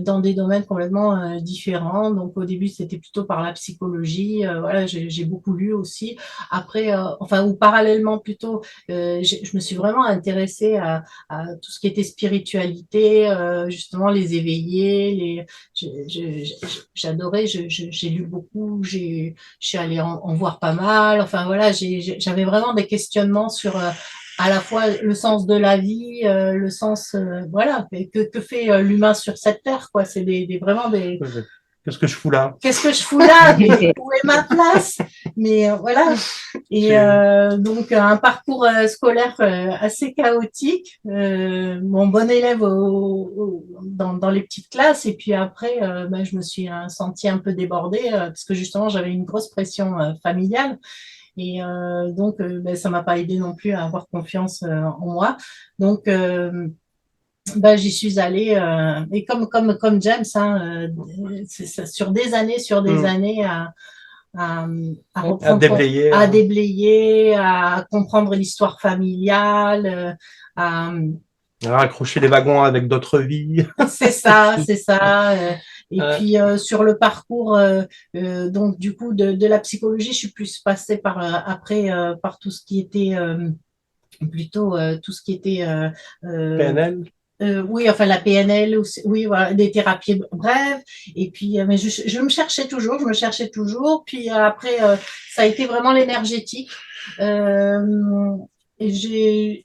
dans des domaines complètement différents. Donc au début, c'était plutôt par la psychologie. Voilà, j'ai beaucoup lu aussi. Après, enfin, ou parallèlement plutôt, je me suis vraiment intéressée à tout ce qui était spiritualité, justement les éveillés. J'adorais, j'ai lu beaucoup, je suis allée en voir pas mal. Enfin voilà, j'avais vraiment des questionnements sur à la fois le sens de la vie, le sens, voilà, que fait l'humain sur cette terre, quoi. C'est vraiment des. Qu'est-ce que je fous là? Qu'est-ce que je fous là? Mais où est ma place? Mais voilà. Et donc un parcours scolaire assez chaotique. Mon bon élève dans les petites classes, et puis après, je me suis sentie un peu débordée parce que justement j'avais une grosse pression familiale. Et donc, ça m'a pas aidé non plus à avoir confiance en moi. Donc, j'y suis allée. Et comme James, hein, sur des années à reprendre, déblayer, à déblayer, à comprendre l'histoire familiale, à raccrocher les wagons avec d'autres vies. c'est ça, c'est ça. Et puis sur le parcours, donc du coup de la psychologie, je suis plus passée par après par tout ce qui était plutôt tout ce qui était PNL. oui, enfin la PNL, oui, voilà, des thérapies brèves. Et puis, mais je me cherchais toujours, je me cherchais toujours. Puis après, ça a été vraiment l'énergétique. Et j'ai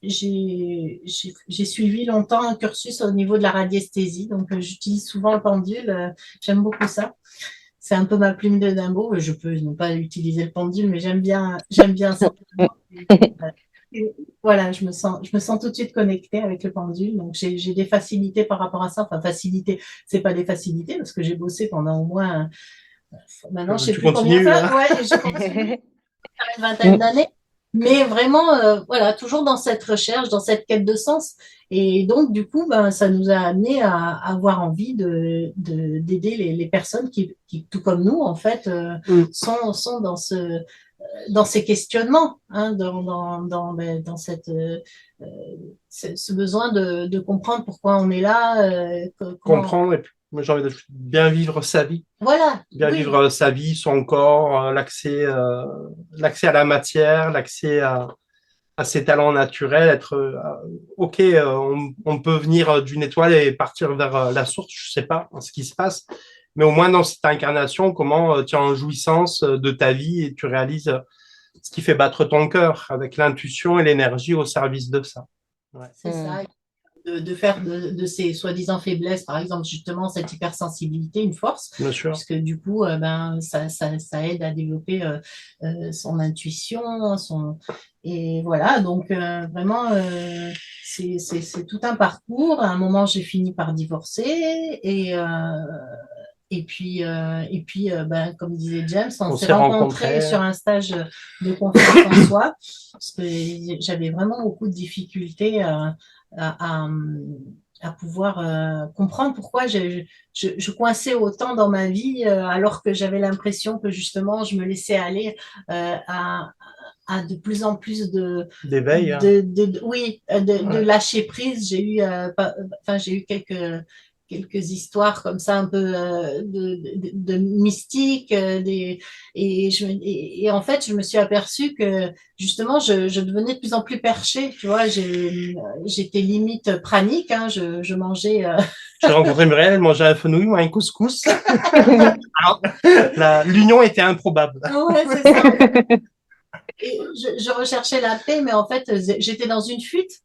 suivi longtemps un cursus au niveau de la radiesthésie. Donc, j'utilise souvent le pendule. J'aime beaucoup ça. C'est un peu ma plume de Dumbo. Je peux ne pas utiliser le pendule, mais j'aime bien ça. Et voilà, je me sens tout de suite connectée avec le pendule. Donc, j'ai des facilités par rapport à ça. Enfin, facilité, c'est pas des facilités parce que j'ai bossé pendant au moins, maintenant, je sais plus combien faire. Ouais, j'ai continué une vingtaine d'années. Mais vraiment, voilà, toujours dans cette recherche, dans cette quête de sens. Et donc, du coup, ça nous a amené à avoir envie d'aider les personnes qui, tout comme nous, en fait, sont dans ces questionnements, hein, dans ce besoin de comprendre pourquoi on est là. Comprendre, et puis, j'ai envie de bien vivre sa vie. Voilà. Bien vivre sa vie, son corps, l'accès à la matière, l'accès à ses talents naturels, être OK, on peut venir d'une étoile et partir vers la source, je sais pas ce qui se passe, mais au moins dans cette incarnation, comment tu es en jouissance de ta vie et tu réalises ce qui fait battre ton cœur avec l'intuition et l'énergie au service de ça. Ouais. C'est ça. De faire de ces soi-disant faiblesses, par exemple, justement, cette hypersensibilité, une force. Bien sûr. Parce que du coup, ça aide à développer son intuition, et voilà, donc vraiment, c'est tout un parcours. À un moment, j'ai fini par divorcer et puis, comme disait James, on s'est rencontrés sur un stage de confiance en soi, parce que j'avais vraiment beaucoup de difficultés à pouvoir comprendre pourquoi je coinçais autant dans ma vie alors que j'avais l'impression que justement je me laissais aller à de plus en plus d'éveil, oui, de lâcher prise. J'ai eu quelques histoires comme ça un peu de mystique et en fait je me suis aperçue que justement je devenais de plus en plus perchée, tu vois. J'étais limite pranique, hein, je mangeais j'ai rencontré Muriel, elle mangeait un fenouil ou un couscous. Alors, l'union était improbable. Ouais, c'est ça. Et je recherchais la paix, mais en fait, j'étais dans une fuite.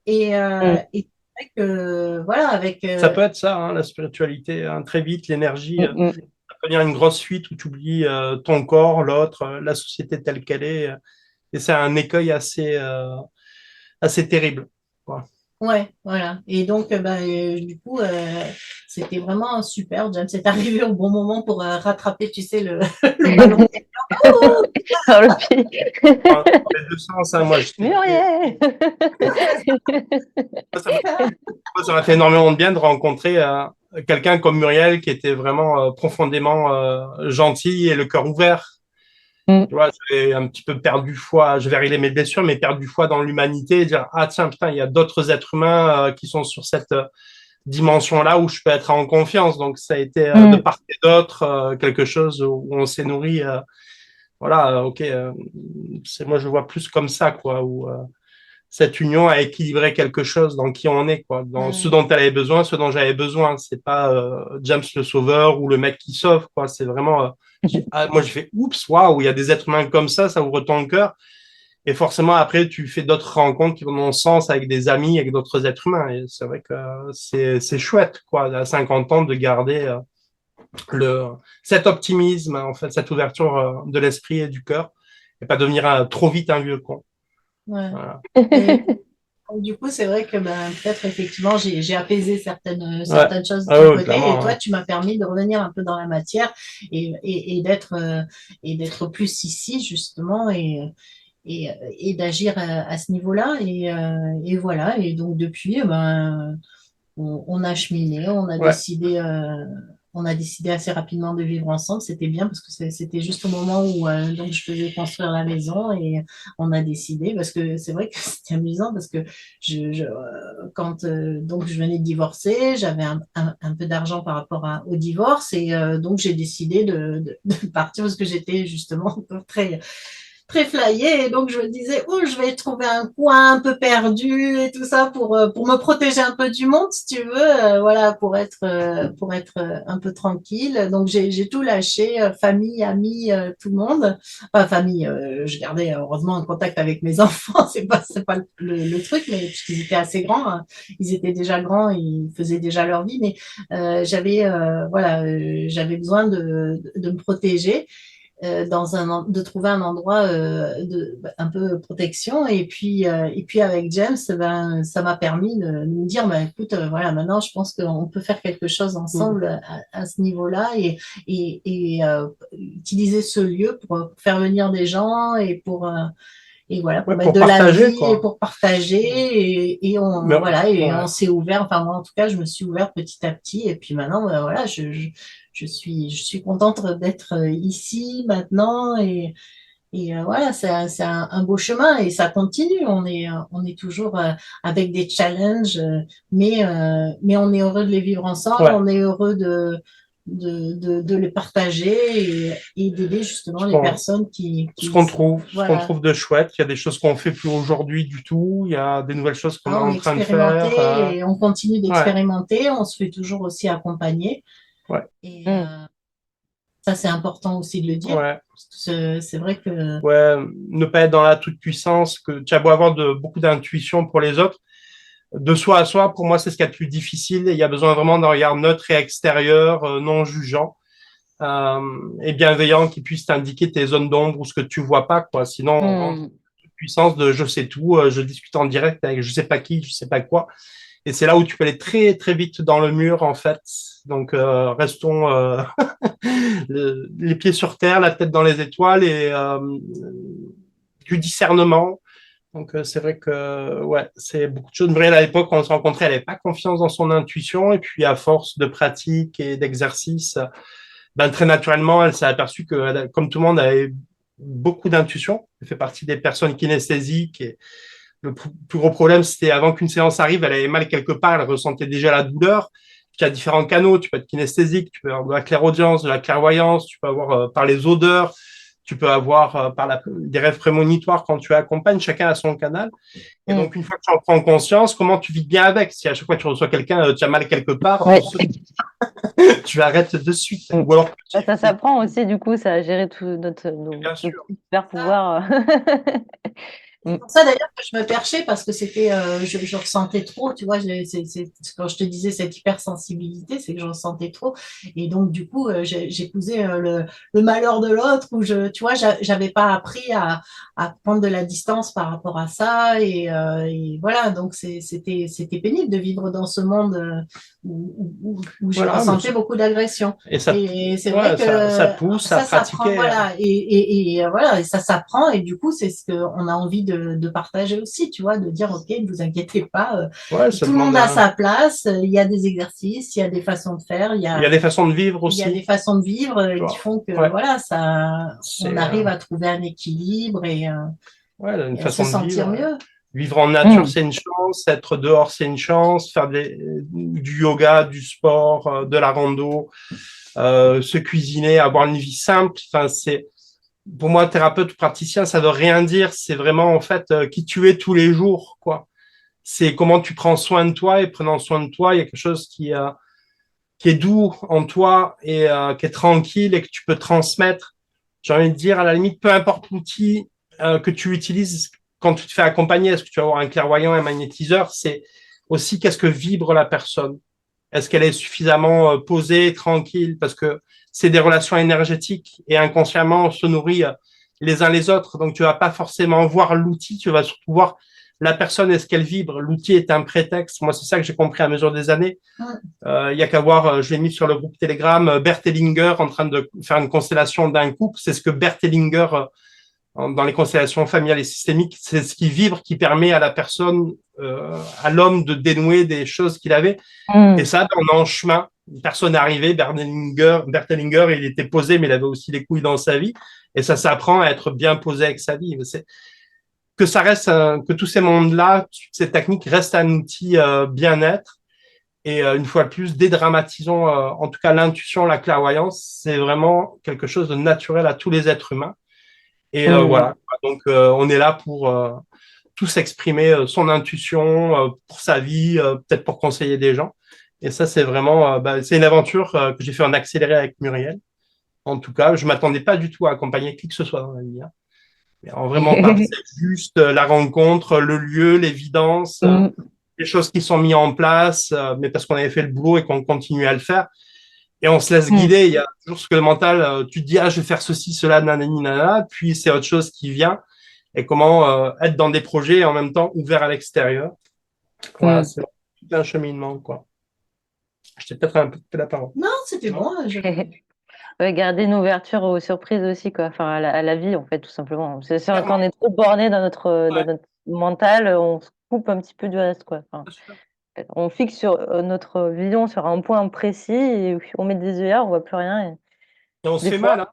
Et c'est vrai que, voilà, avec... Ça peut être ça, hein, la spiritualité, hein, très vite, l'énergie. Ça peut devenir une grosse fuite où tu oublies ton corps, l'autre, la société telle qu'elle est. Et c'est un écueil assez terrible. Quoi. Ouais, voilà. Et donc, du coup, c'était vraiment super. James est arrivé au bon moment pour rattraper, tu sais, le ballon. Dans le pied. Dans les deux sens, hein, Muriel. ça m'a fait énormément de bien de rencontrer quelqu'un comme Muriel qui était vraiment profondément gentil et le cœur ouvert. Tu vois, j'avais un petit peu perdu foi, je vais régler mes blessures, mais perdu foi dans l'humanité et dire, ah tiens, putain, il y a d'autres êtres humains qui sont sur cette dimension-là où je peux être en confiance. Donc, ça a été de part et d'autre quelque chose où on s'est nourri. Voilà, ok, moi je le vois plus comme ça, quoi, où cette union a équilibré quelque chose dans qui on est, quoi, dans ce dont elle avait besoin, ce dont j'avais besoin. C'est pas James le sauveur ou le mec qui sauve, quoi. C'est vraiment, moi je fais, oups, waouh, il y a des êtres humains comme ça ouvre ton cœur. Et forcément, après, tu fais d'autres rencontres qui vont dans le sens avec des amis, avec d'autres êtres humains. Et c'est vrai que c'est chouette, quoi, à 50 ans, de garder cet optimisme, en fait, cette ouverture de l'esprit et du cœur, et pas devenir trop vite un vieux con. Ouais. Voilà. Et du coup, c'est vrai que peut-être effectivement, j'ai apaisé certaines choses de Ah ton ouais, côté. Et clairement. toi, tu m'as permis de revenir un peu dans la matière et d'être plus ici, justement, et d'agir à ce niveau-là. Et voilà. Et donc, depuis, on a cheminé, Ouais. on a décidé assez rapidement de vivre ensemble. C'était bien parce que c'était juste au moment où donc je devais construire la maison et on a décidé parce que c'est vrai que c'était amusant parce que quand donc je venais de divorcer, j'avais un peu d'argent par rapport au divorce et donc j'ai décidé de partir parce que j'étais justement très très flyée. Et donc, je me disais, oh, je vais trouver un coin un peu perdu et tout ça pour me protéger un peu du monde, si tu veux, voilà, pour être un peu tranquille. Donc, j'ai tout lâché, famille, amis, tout le monde. Enfin, famille, je gardais heureusement un contact avec mes enfants, c'est pas le truc, mais puisqu'ils étaient assez grands, hein. Ils étaient déjà grands, ils faisaient déjà leur vie, mais voilà, j'avais besoin de me protéger de trouver un endroit un peu protection. Et puis avec James, ça m'a permis de me dire, écoute, voilà, maintenant je pense qu'on peut faire quelque chose ensemble à ce niveau-là utiliser ce lieu pour faire venir des gens et voilà, pour Ouais, mettre pour de la partager, vie et quoi. pour partager. Mais, Voilà, et ouais. on s'est ouvert. Enfin, moi, en tout cas, je me suis ouverte petit à petit. Et puis maintenant, voilà, je suis contente d'être ici maintenant. Voilà, c'est un beau chemin et ça continue. On est toujours avec des challenges, mais on est heureux de les vivre ensemble. Ouais. On est heureux de les partager et d'aider justement les personnes Ce qu'on trouve de chouette, il y a des choses qu'on fait plus aujourd'hui du tout, il y a des nouvelles choses qu'on est On en train de faire. expérimentait et on continue Ouais, d'expérimenter. On se fait toujours aussi accompagner. ouais, Et ça, c'est important aussi de le dire. ouais, C'est vrai que ouais. Ne pas être dans la toute-puissance, que tu as beau avoir beaucoup d'intuition pour les autres, de soi à soi, pour moi, c'est ce qu'il y a de plus difficile. Et il y a besoin vraiment d'un regard neutre et extérieur, non jugeant. Et bienveillant qui puisse t'indiquer tes zones d'ombre ou ce que tu vois pas, quoi. Sinon, on rentre dans une puissance de je sais tout, je discute en direct avec je sais pas qui, je sais pas quoi. Et c'est là où tu peux aller très, très vite dans le mur, en fait. Donc, restons les pieds sur terre, la tête dans les étoiles et du discernement. Donc, c'est vrai que, ouais, c'est beaucoup de choses. Muriel, à l'époque, quand on s'est rencontrés, elle n'avait pas confiance dans son intuition. Et puis, à force de pratique et d'exercice, ben, très naturellement, elle s'est aperçue que, comme tout le monde, elle avait beaucoup d'intuition. Elle fait partie des personnes kinesthésiques. Et le plus gros problème, c'était avant qu'une séance arrive, elle avait mal quelque part, elle ressentait déjà la douleur. Tu as différents canaux, tu peux être kinesthésique, tu peux avoir de la clairaudience, de la clairvoyance, tu peux avoir par les odeurs, tu peux avoir des rêves prémonitoires quand tu accompagnes, chacun a son canal. Et donc, une fois que tu en prends conscience, comment tu vis bien avec? Si à chaque fois que tu reçois quelqu'un, tu as mal quelque part, Ouais. tu arrêtes de suite. Ou alors, ça s'apprend aussi, du coup, ça a géré tout nos bien sûr. super pouvoirs. Mm. C'est pour ça d'ailleurs que je me perchais parce que c'était, je ressentais trop, tu vois, quand je te disais cette hypersensibilité, c'est que je ressentais trop. Et donc, du coup, j'épousais le malheur de l'autre où tu vois, j'avais pas appris à prendre de la distance par rapport à ça. Et voilà, donc c'était pénible de vivre dans ce monde où je Voilà, mais ressentais beaucoup d'agression. et ça, Et c'est vrai ouais, que ça pousse à ça s'apprend, pratiquer. voilà. Voilà, et ça s'apprend. Et du coup, c'est ce qu'on a envie de partager aussi, tu vois, de dire, OK, ne vous inquiétez pas, Ouais, ça tout le monde demande a sa place, il y a des exercices, il y a des façons de faire, il y a des façons de vivre il y a des aussi, façons de vivre tu qui vois. font que, Ouais, voilà, on c'est arrive à trouver un équilibre ouais, une et à se façon de sentir vivre. mieux. Vivre en nature, Mm. c'est une chance. Être dehors, c'est une chance. Faire du yoga, du sport, de la rando, se cuisiner, avoir une vie simple. Enfin, pour moi, thérapeute ou praticien, ça veut rien dire. C'est vraiment, en fait, qui tu es tous les jours, quoi. C'est comment tu prends soin de toi et prenant soin de toi, il y a quelque chose qui est doux en toi et qui est tranquille et que tu peux transmettre. J'ai envie de dire, à la limite, peu importe l'outil que tu utilises quand tu te fais accompagner, est-ce que tu vas avoir un clairvoyant, un magnétiseur, c'est aussi qu'est-ce que vibre la personne. Est-ce qu'elle est suffisamment posée, tranquille, parce que c'est des relations énergétiques et inconsciemment on se nourrit les uns les autres. Donc tu vas pas forcément voir l'outil, tu vas surtout voir la personne, est-ce qu'elle vibre. L'outil est un prétexte. Moi, c'est ça que j'ai compris à mesure des années. Il y a qu'à voir, je l'ai mis sur le groupe Telegram, Bert Hellinger en train de faire une constellation d'un couple. C'est ce que Bert Hellinger, dans les constellations familiales et systémiques, c'est ce qui vibre, qui permet à la personne, à l'homme de dénouer des choses qu'il avait. Et Mm. ça, on est en chemin. Une personne est arrivée, Bert Hellinger, il était posé, mais il avait aussi les couilles dans sa vie. Et ça s'apprend à être bien posé avec sa vie. C'est que ça reste, que tous ces mondes-là, ces techniques restent un outil bien-être. Et une fois de plus, dédramatisons en tout cas l'intuition, la clairvoyance, c'est vraiment quelque chose de naturel à tous les êtres humains. Et Mm. voilà, donc on est là pour tous exprimer son intuition pour sa vie, peut-être pour conseiller des gens. Et ça, c'est vraiment, c'est une aventure que j'ai fait en accéléré avec Muriel. En tout cas, je m'attendais pas du tout à accompagner qui que ce soit dans la vie. Hein. Mais en vraiment pas, c'est juste la rencontre, le lieu, l'évidence, Mm. les choses qui sont mises en place, mais parce qu'on avait fait le boulot et qu'on continue à le faire. Et on se laisse Mm. guider. Il y a toujours ce que le mental, tu te dis, ah, je vais faire ceci, cela, nanani, nanana, puis c'est autre chose qui vient. Et comment être dans des projets et en même temps ouvert à l'extérieur. Voilà, Mm. c'est tout un cheminement, quoi. Je t'ai peut-être un peu coupé la parole. Non, c'était Non. bon. Ouais, garder une ouverture aux surprises aussi, quoi. Enfin, à la vie, en fait, tout simplement. C'est sûr, quand Clairement. on est trop borné dans Ouais, notre mental, on se coupe un petit peu du reste, quoi. Enfin, bien sûr. on fixe sur notre vision sur un point précis et puis on met des œillères, on voit plus rien. Et Et on se des fait fois, mal, hein.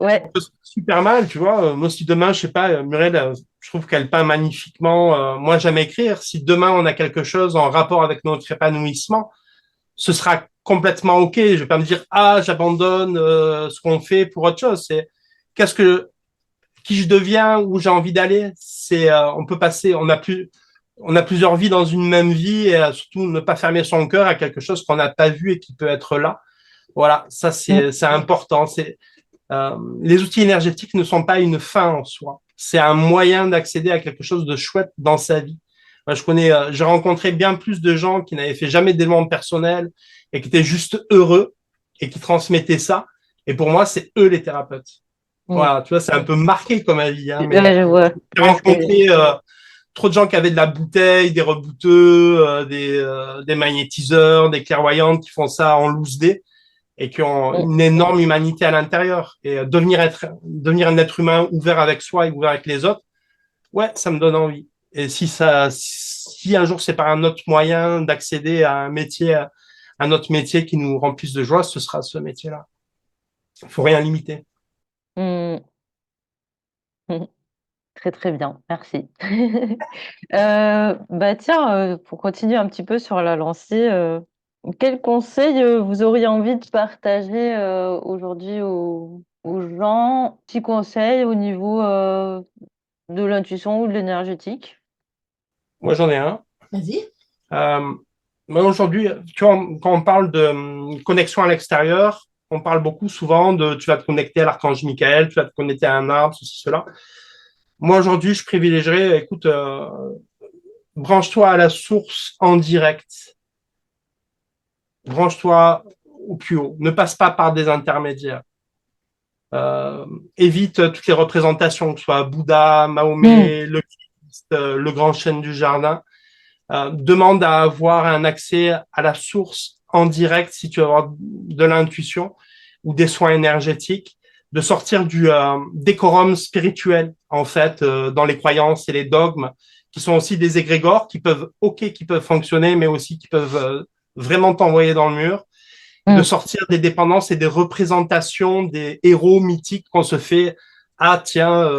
On ouais. peut se faire super mal, tu vois. Moi, si demain, je sais pas, Muriel, je trouve qu'elle peint magnifiquement. Moi, j'aime écrire. Si demain, on a quelque chose en rapport avec notre épanouissement, ce sera complètement OK. Je vais pas me dire, ah, j'abandonne ce qu'on fait pour autre chose. C'est qu'est-ce que, qui je deviens, où j'ai envie d'aller. On peut passer, on a plusieurs vies dans une même vie et surtout ne pas fermer son cœur à quelque chose qu'on n'a pas vu et qui peut être là. Voilà, ça, Mm. c'est important. Les outils énergétiques ne sont pas une fin en soi. C'est un moyen d'accéder à quelque chose de chouette dans sa vie. Moi, j'ai rencontré bien plus de gens qui n'avaient fait jamais d'éléments personnels et qui étaient juste heureux et qui transmettaient ça. Et pour moi, c'est eux les thérapeutes. Mm. Voilà, tu vois, c'est un peu marqué comme avis, hein, mais Ouais, je vois. j'ai Ouais, rencontré trop de gens qui avaient de la bouteille, des rebouteux, des magnétiseurs, des clairvoyantes qui font ça en loose day et qui ont Mm. une énorme humanité à l'intérieur. Et devenir un être humain ouvert avec soi et ouvert avec les autres, ouais, ça me donne envie. Et si un jour c'est par un autre moyen d'accéder à un métier, à un autre métier qui nous remplisse de joie, ce sera ce métier-là. Il faut rien limiter. Mm. Mm. Très très bien, merci. Bah tiens, pour continuer un petit peu sur la lancée, quels conseils vous auriez envie de partager aujourd'hui aux gens? Petits conseils au niveau de l'intuition ou de l'énergétique? Moi, j'en ai un. Vas-y. Euh, Moi, aujourd'hui, tu vois, quand on parle de connexion à l'extérieur, on parle beaucoup souvent de tu vas te connecter à l'archange Michael, tu vas te connecter à un arbre, ceci, cela. Moi, aujourd'hui, je privilégierais, écoute, branche-toi à la source en direct. Branche-toi au plus haut. Ne passe pas par des intermédiaires. Évite toutes les représentations, que ce soit Bouddha, Mm. Mahomet, le Christ, le grand chêne du jardin. Demande à avoir un accès à la source en direct si tu veux avoir de l'intuition ou des soins énergétiques, de sortir du décorum spirituel, en fait, dans les croyances et les dogmes, qui sont aussi des égrégores qui peuvent fonctionner, mais aussi qui peuvent vraiment t'envoyer dans le mur, et de Mm. sortir des dépendances et des représentations des héros mythiques qu'on se fait. Ah, tiens,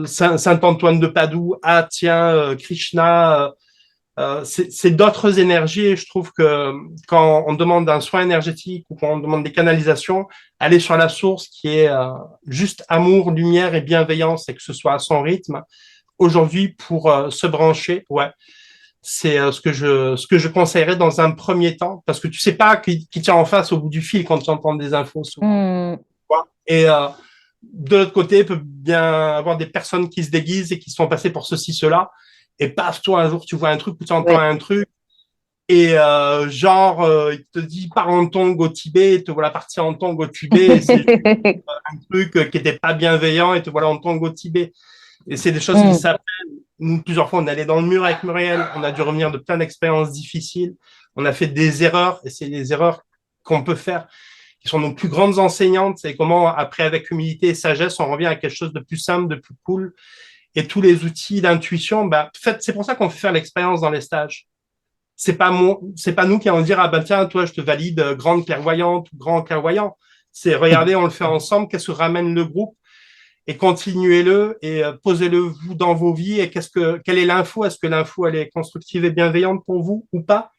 Saint Antoine de Padoue, ah tiens, Krishna, c'est d'autres énergies et je trouve que quand on demande un soin énergétique ou quand on demande des canalisations, aller sur la source qui est juste amour, lumière et bienveillance et que ce soit à son rythme. Aujourd'hui, pour se brancher, ouais, c'est ce que je conseillerais dans un premier temps parce que tu sais pas qui tient en face au bout du fil quand tu entends des infos souvent. Mm. Et de l'autre côté, il peut bien avoir des personnes qui se déguisent et qui se font passer pour ceci, cela. Et paf, toi, un jour, tu vois un truc ou tu entends Ouais. un truc. Et il te dit pars en tongue au Tibet, et te voilà partir en tongue au Tibet. Et c'est juste un truc qui n'était pas bienveillant et te voilà en tongue au Tibet. Et c'est des choses qui Mm. s'appellent. Nous, plusieurs fois, on est allé dans le mur avec Muriel. On a dû revenir de plein d'expériences difficiles. On a fait des erreurs et c'est les erreurs qu'on peut faire qui sont nos plus grandes enseignantes. C'est comment, après, avec humilité et sagesse, on revient à quelque chose de plus simple, de plus cool. Et tous les outils d'intuition, bah, en fait, c'est pour ça qu'on fait faire l'expérience dans les stages. C'est pas nous qui allons dire, ah ben tiens, toi, je te valide grande clairvoyante ou grand clairvoyant. C'est regardez, on le fait ensemble, qu'est-ce que ramène le groupe et continuez-le et posez-le vous dans vos vies et quelle est l'info? Est-ce que l'info, elle est constructive et bienveillante pour vous ou pas?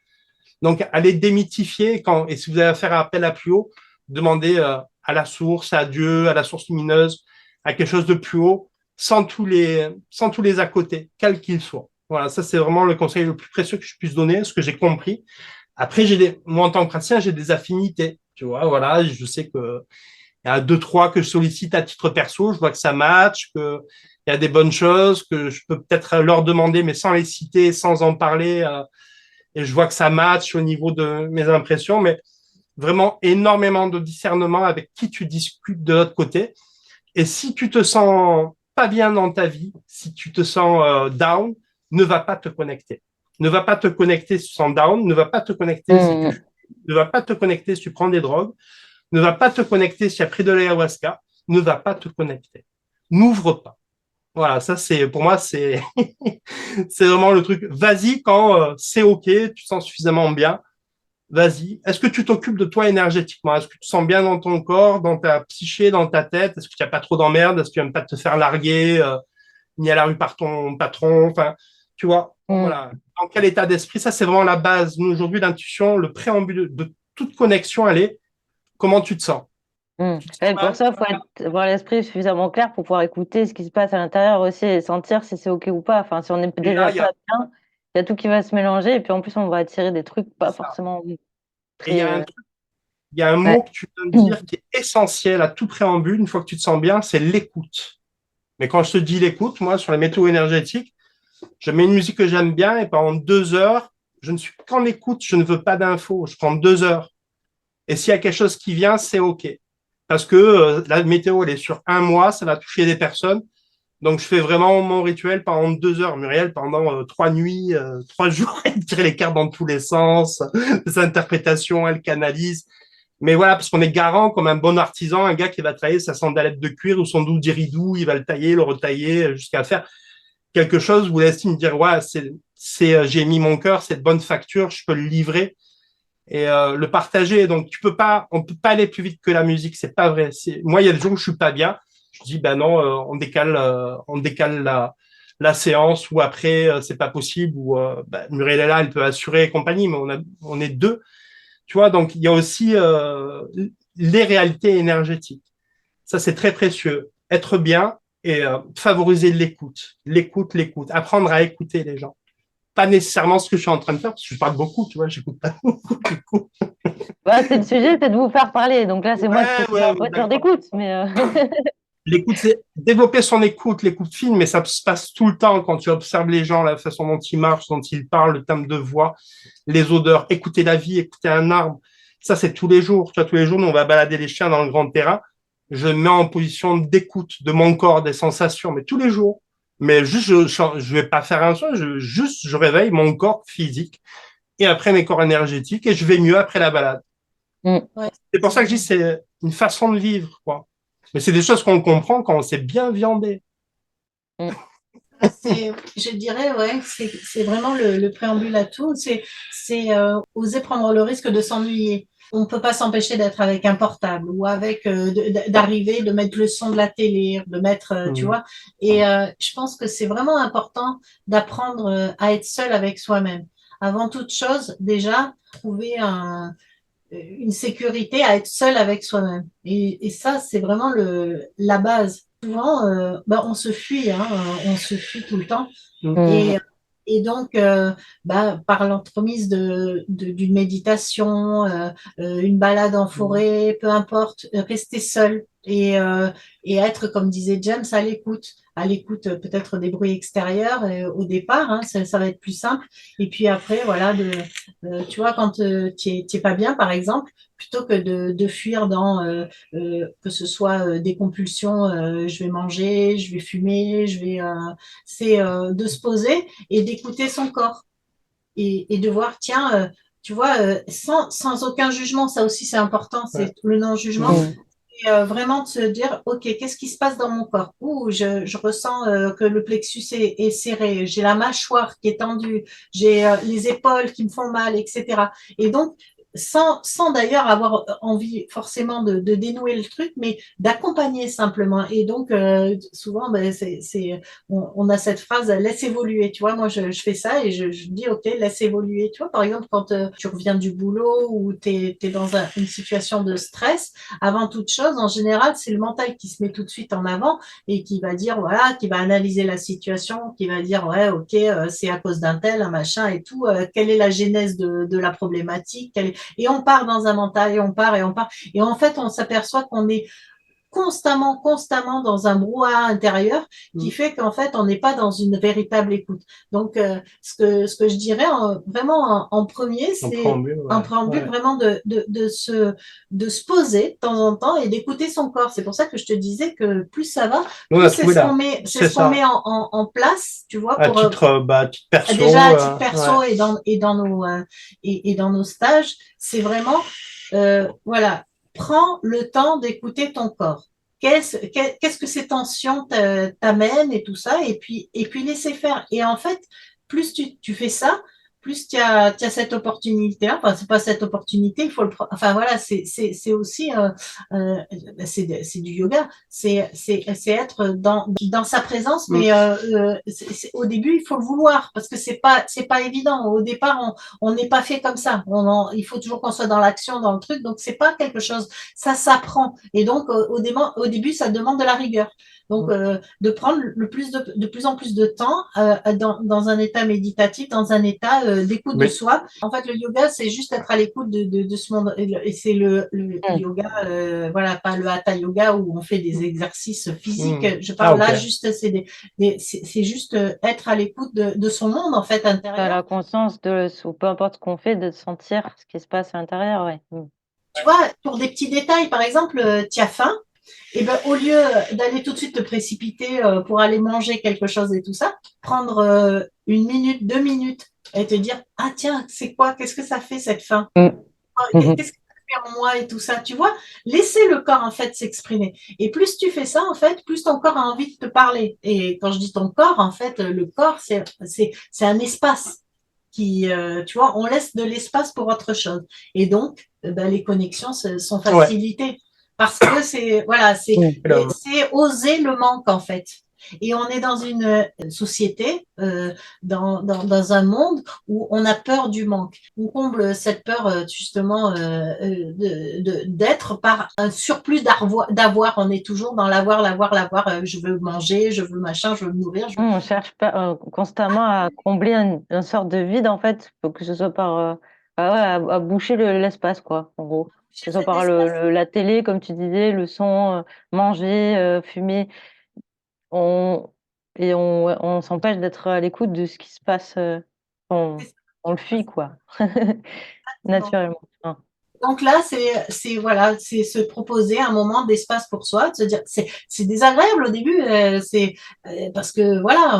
Donc, allez démythifier et si vous avez à faire appel à plus haut, demandez à la source, à Dieu, à la source lumineuse, à quelque chose de plus haut, sans tous les à côté, quels qu'ils soient. Voilà, ça c'est vraiment le conseil le plus précieux que je puisse donner, ce que j'ai compris. Après, moi en tant que praticien, j'ai des affinités. Tu vois, voilà, je sais que il y a deux, trois que je sollicite à titre perso, je vois que ça match, que il y a des bonnes choses, que je peux peut-être leur demander, mais sans les citer, sans en parler, et je vois que ça match au niveau de mes impressions, mais vraiment énormément de discernement avec qui tu discutes de l'autre côté. Et si tu te sens pas bien dans ta vie, si tu te sens down, ne va pas te connecter. Ne va pas te connecter si tu sens down, ne va pas te connecter si Mm. ne va pas te connecter si tu prends des drogues, ne va pas te connecter si tu as pris de l'ayahuasca, ne va pas te connecter. N'ouvre pas. Voilà, ça c'est pour moi c'est c'est vraiment le truc. Vas-y quand c'est ok, tu te sens suffisamment bien. Vas-y. Est-ce que tu t'occupes de toi énergétiquement? Est-ce que tu te sens bien dans ton corps, dans ta psyché, dans ta tête? Est-ce que tu n'as pas trop d'emmerde? Est-ce que tu n'aimes pas te faire larguer, ni à la rue par ton patron? Enfin, tu vois, Mm. voilà. Dans quel état d'esprit? Ça, c'est vraiment la base. Nous, aujourd'hui, l'intuition, le préambule de toute connexion, elle est comment tu te sens? Mm. Tu te sens Et pour mal? ça, il faut avoir l'esprit suffisamment clair pour pouvoir écouter ce qui se passe à l'intérieur aussi et sentir si c'est OK ou pas. Enfin, si on n'est Et déjà là, il y a pas bien, il y a tout qui va se mélanger et puis en plus, on va attirer des trucs pas ça. forcément Et il y très. a il y a un Ouais. mot que tu viens de dire qui est essentiel à tout préambule, une fois que tu te sens bien, c'est l'écoute. Mais quand je te dis l'écoute, moi, sur les métaux énergétiques, je mets une musique que j'aime bien et pendant 2 heures, je ne suis qu'en écoute, je ne veux pas d'infos. Je prends 2 heures. Et s'il y a quelque chose qui vient, c'est OK. Parce que la météo, elle est sur un mois, ça va toucher des personnes. Donc, je fais vraiment mon rituel pendant 2 heures. Muriel, pendant 3 nuits, 3 jours, elle tire les cartes dans tous les sens, des interprétations, elle canalise. Mais voilà, parce qu'on est garant comme un bon artisan, un gars qui va tailler sa sandalette de cuir ou son doux didgeridoo, il va le tailler, le retailler jusqu'à faire quelque chose où l'estime dire ouais j'ai mis mon cœur, c'est de bonne facture, je peux le livrer et le partager. Donc on peut pas aller plus vite que la musique, c'est pas vrai. Moi il y a des jours où je suis pas bien, je dis ben non, on décale la séance ou après c'est pas possible ou Muriel est là, elle peut assurer et compagnie, mais on est deux, tu vois. Donc il y a aussi les réalités énergétiques. Ça, c'est très précieux. Être bien et favoriser l'écoute. Apprendre à écouter les gens. Pas nécessairement ce que je suis en train de faire, parce que je parle beaucoup, tu vois, j'écoute pas beaucoup, du coup. Bah, c'est le sujet, c'est de vous faire parler. Donc là, c'est moi qui Ouais, suis ouais, en voiture d'accord. d'écoute. Mais L'écoute, c'est développer son écoute, l'écoute fine, mais ça se passe tout le temps quand tu observes les gens, la façon dont ils marchent, dont ils parlent, le timbre de voix, les odeurs, écouter la vie, écouter un arbre. Ça, c'est tous les jours. Tu vois, tous les jours, nous, on va balader les chiens dans le grand terrain. Je me mets en position d'écoute de mon corps, des sensations, mais tous les jours. Mais juste, je vais pas faire un son, je réveille mon corps physique et après mes corps énergétiques et je vais mieux après la balade. Mm. Ouais. C'est pour ça que je dis c'est une façon de vivre, quoi. Mais c'est des choses qu'on comprend quand on s'est bien viandé. Mm. Je dirais, ouais, c'est vraiment le préambule à tout. C'est oser prendre le risque de s'ennuyer. On ne peut pas s'empêcher d'être avec un portable ou avec d'arriver, de mettre le son de la télé, de mettre, tu vois. Et je pense que c'est vraiment important d'apprendre à être seul avec soi-même. Avant toute chose, déjà, trouver une sécurité à être seul avec soi-même. Et ça, c'est vraiment la base. Souvent, bah, on se fuit, hein, on se fuit tout le temps. Mm. Et, et donc, bah, par l'entremise d'une méditation, une balade en forêt, peu importe, rester seul et être, comme disait James, à l'écoute peut-être des bruits extérieurs au départ, hein, ça va être plus simple. Et puis après, voilà, tu vois, quand tu es pas bien, par exemple, plutôt que de fuir dans que ce soit des compulsions, je vais manger, je vais fumer, c'est de se poser et d'écouter son corps et de voir, tiens, tu vois, sans aucun jugement, ça aussi c'est important, c'est le non-jugement. Mm. Et vraiment de se dire, OK, qu'est-ce qui se passe dans mon corps? Ouh, je ressens que le plexus est serré, j'ai la mâchoire qui est tendue, j'ai les épaules qui me font mal, etc. Et donc, sans d'ailleurs avoir envie forcément de dénouer le truc, mais d'accompagner simplement. Et donc, souvent, ben, on a cette phrase, laisse évoluer. Tu vois, moi, je fais ça et je dis, OK, laisse évoluer. Tu vois, par exemple, quand tu reviens du boulot ou tu es dans une situation de stress, avant toute chose, en général, c'est le mental qui se met tout de suite en avant et qui va dire, voilà, qui va analyser la situation, qui va dire, ouais, ok, c'est à cause d'un tel, un machin et tout, quelle est la genèse de la problématique, et on part dans un mental et on part et on part. Et en fait, on s'aperçoit qu'on est constamment dans un brouhaha intérieur qui fait qu'en fait, on n'est pas dans une véritable écoute. Donc, ce que je dirais vraiment en premier, c'est en préambule vraiment de se poser de temps en temps et d'écouter son corps. C'est pour ça que je te disais que plus ça va, plus c'est ce qu'on met en place, tu vois, à pour titre perso, déjà à titre perso et dans nos stages, c'est vraiment voilà, prends le temps d'écouter ton corps. Qu'est-ce que ces tensions t'amènent et tout ça, et puis laisser faire. Et en fait, plus tu fais ça, plus tu as cette opportunité. Enfin, c'est pas cette opportunité, il faut enfin voilà, c'est aussi c'est du yoga, c'est être dans sa présence, mais au début il faut le vouloir parce que c'est pas évident. Au départ, on n'est pas fait comme ça. Il faut toujours qu'on soit dans l'action, dans le truc, donc c'est pas quelque chose, ça s'apprend. Et donc au début, ça demande de la rigueur. Donc, de prendre de plus en plus de temps dans un état méditatif, dans un état d'écoute de soi. En fait, le yoga, c'est juste être à l'écoute de ce monde. Et c'est le yoga, voilà, pas le hatha yoga où on fait des exercices physiques. Je parle là juste, c'est juste être à l'écoute de son monde, en fait, intérieur. La conscience ou peu importe ce qu'on fait, de sentir ce qui se passe à l'intérieur, ouais. Tu vois, pour des petits détails, par exemple, tu as faim. Et ben, au lieu d'aller tout de suite te précipiter pour aller manger quelque chose et tout ça, prendre une minute, 2 minutes et te dire, ah tiens, c'est quoi? Qu'est-ce que ça fait cette faim? Qu'est-ce que ça fait en moi et tout ça? Tu vois, laisser le corps en fait s'exprimer. Et plus tu fais ça, en fait, plus ton corps a envie de te parler. Et quand je dis ton corps, en fait, le corps, c'est un espace qui, tu vois, on laisse de l'espace pour autre chose. Et donc, ben, les connexions sont facilitées. Parce que c'est oser le manque, en fait. Et on est dans une société, dans un monde où on a peur du manque. On comble cette peur, justement, d'être par un surplus d'avoir. On est toujours dans l'avoir. Je veux manger, je veux machin, je veux me nourrir. On cherche constamment à combler une sorte de vide, en fait, que ce soit par à boucher l'espace, quoi, en gros. Que ce soit Cet par espace. la télé, comme tu disais, le son, manger, fumer. On, ouais, on s'empêche d'être à l'écoute de ce qui se passe. On, on le fuit, quoi, naturellement. Hein. Donc là, voilà, c'est se proposer un moment d'espace pour soi, de se dire, c'est désagréable au début, parce que voilà,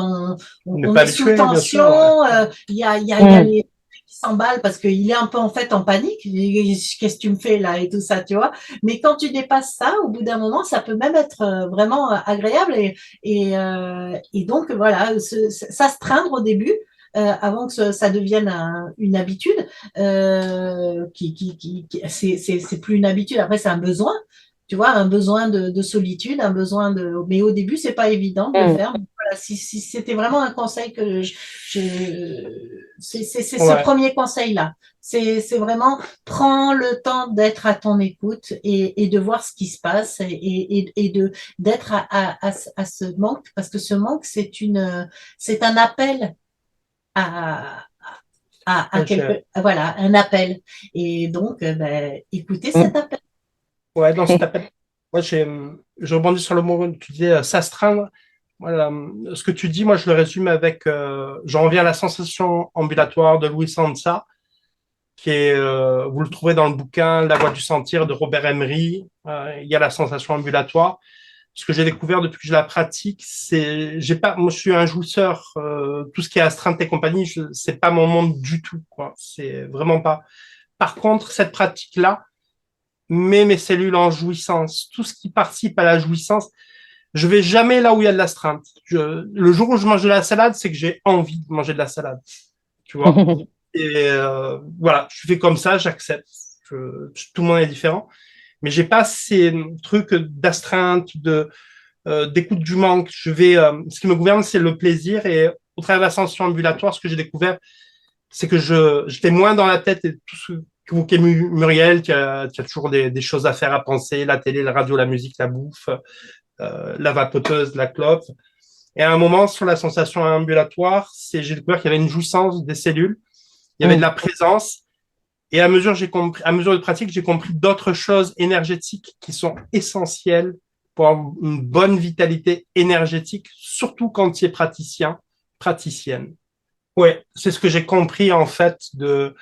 Ne on pas est sous habitué, bien sûr. Ouais. tension, il y a Mm. les qui s'emballent parce qu'il est un peu en fait en panique. Qu'est-ce que tu me fais là et tout ça, tu vois. Mais quand tu dépasses ça, au bout d'un moment, ça peut même être vraiment agréable et donc voilà, s'astreindre au début. Avant que ça devienne une habitude, c'est plus une habitude, après c'est un besoin, tu vois, un besoin de solitude, un besoin de. Mais au début, c'est pas évident de le Mm. faire. Mais voilà, si c'était vraiment un conseil que c'est ce Ouais. premier conseil-là. C'est vraiment prends le temps d'être à ton écoute et de voir ce qui se passe et de d'être à ce manque, parce que ce manque, c'est un appel à, Ouais, voilà, un appel. Et donc, ben, écoutez cet Mm. appel. ouais, dans cet appel, moi, je rebondis sur le mot que tu disais, s'astreindre. Voilà, ce que tu dis, moi, je le résume avec, j'en reviens à la sensation ambulatoire de Louis Sansa, qui est, vous le trouvez dans le bouquin La Voix du Sentir de Robert Emery. Il y a la sensation ambulatoire. Ce que j'ai découvert depuis que je la pratique, j'ai pas, moi, je suis un jouisseur. Tout ce qui est astreinte et compagnie, c'est pas mon monde du tout, quoi. C'est vraiment pas. Par contre, cette pratique-là met mes cellules en jouissance. Tout ce qui participe à la jouissance, je vais jamais là où il y a de l'astreinte. Le jour où je mange de la salade, c'est que j'ai envie de manger de la salade. Tu vois. Et voilà, je fais comme ça, j'accepte. Tout le monde est différent. Mais j'ai pas ces trucs d'astreinte, d'écoute du manque. Ce qui me gouverne, c'est le plaisir. Et au travers de l'ascension ambulatoire, ce que j'ai découvert, c'est que j'étais moins dans la tête et tout ce que vous qui Muriel, tu as toujours des choses à faire, à penser, la télé, la radio, la musique, la bouffe, la vapoteuse, la clope. Et à un moment, sur la sensation ambulatoire, j'ai découvert qu'il y avait une jouissance des cellules, il y avait de Mm. la présence. Et à mesure de pratique, j'ai compris d'autres choses énergétiques qui sont essentielles pour avoir une bonne vitalité énergétique, surtout quand tu es praticien, praticienne. Ouais, c'est ce que j'ai compris en fait de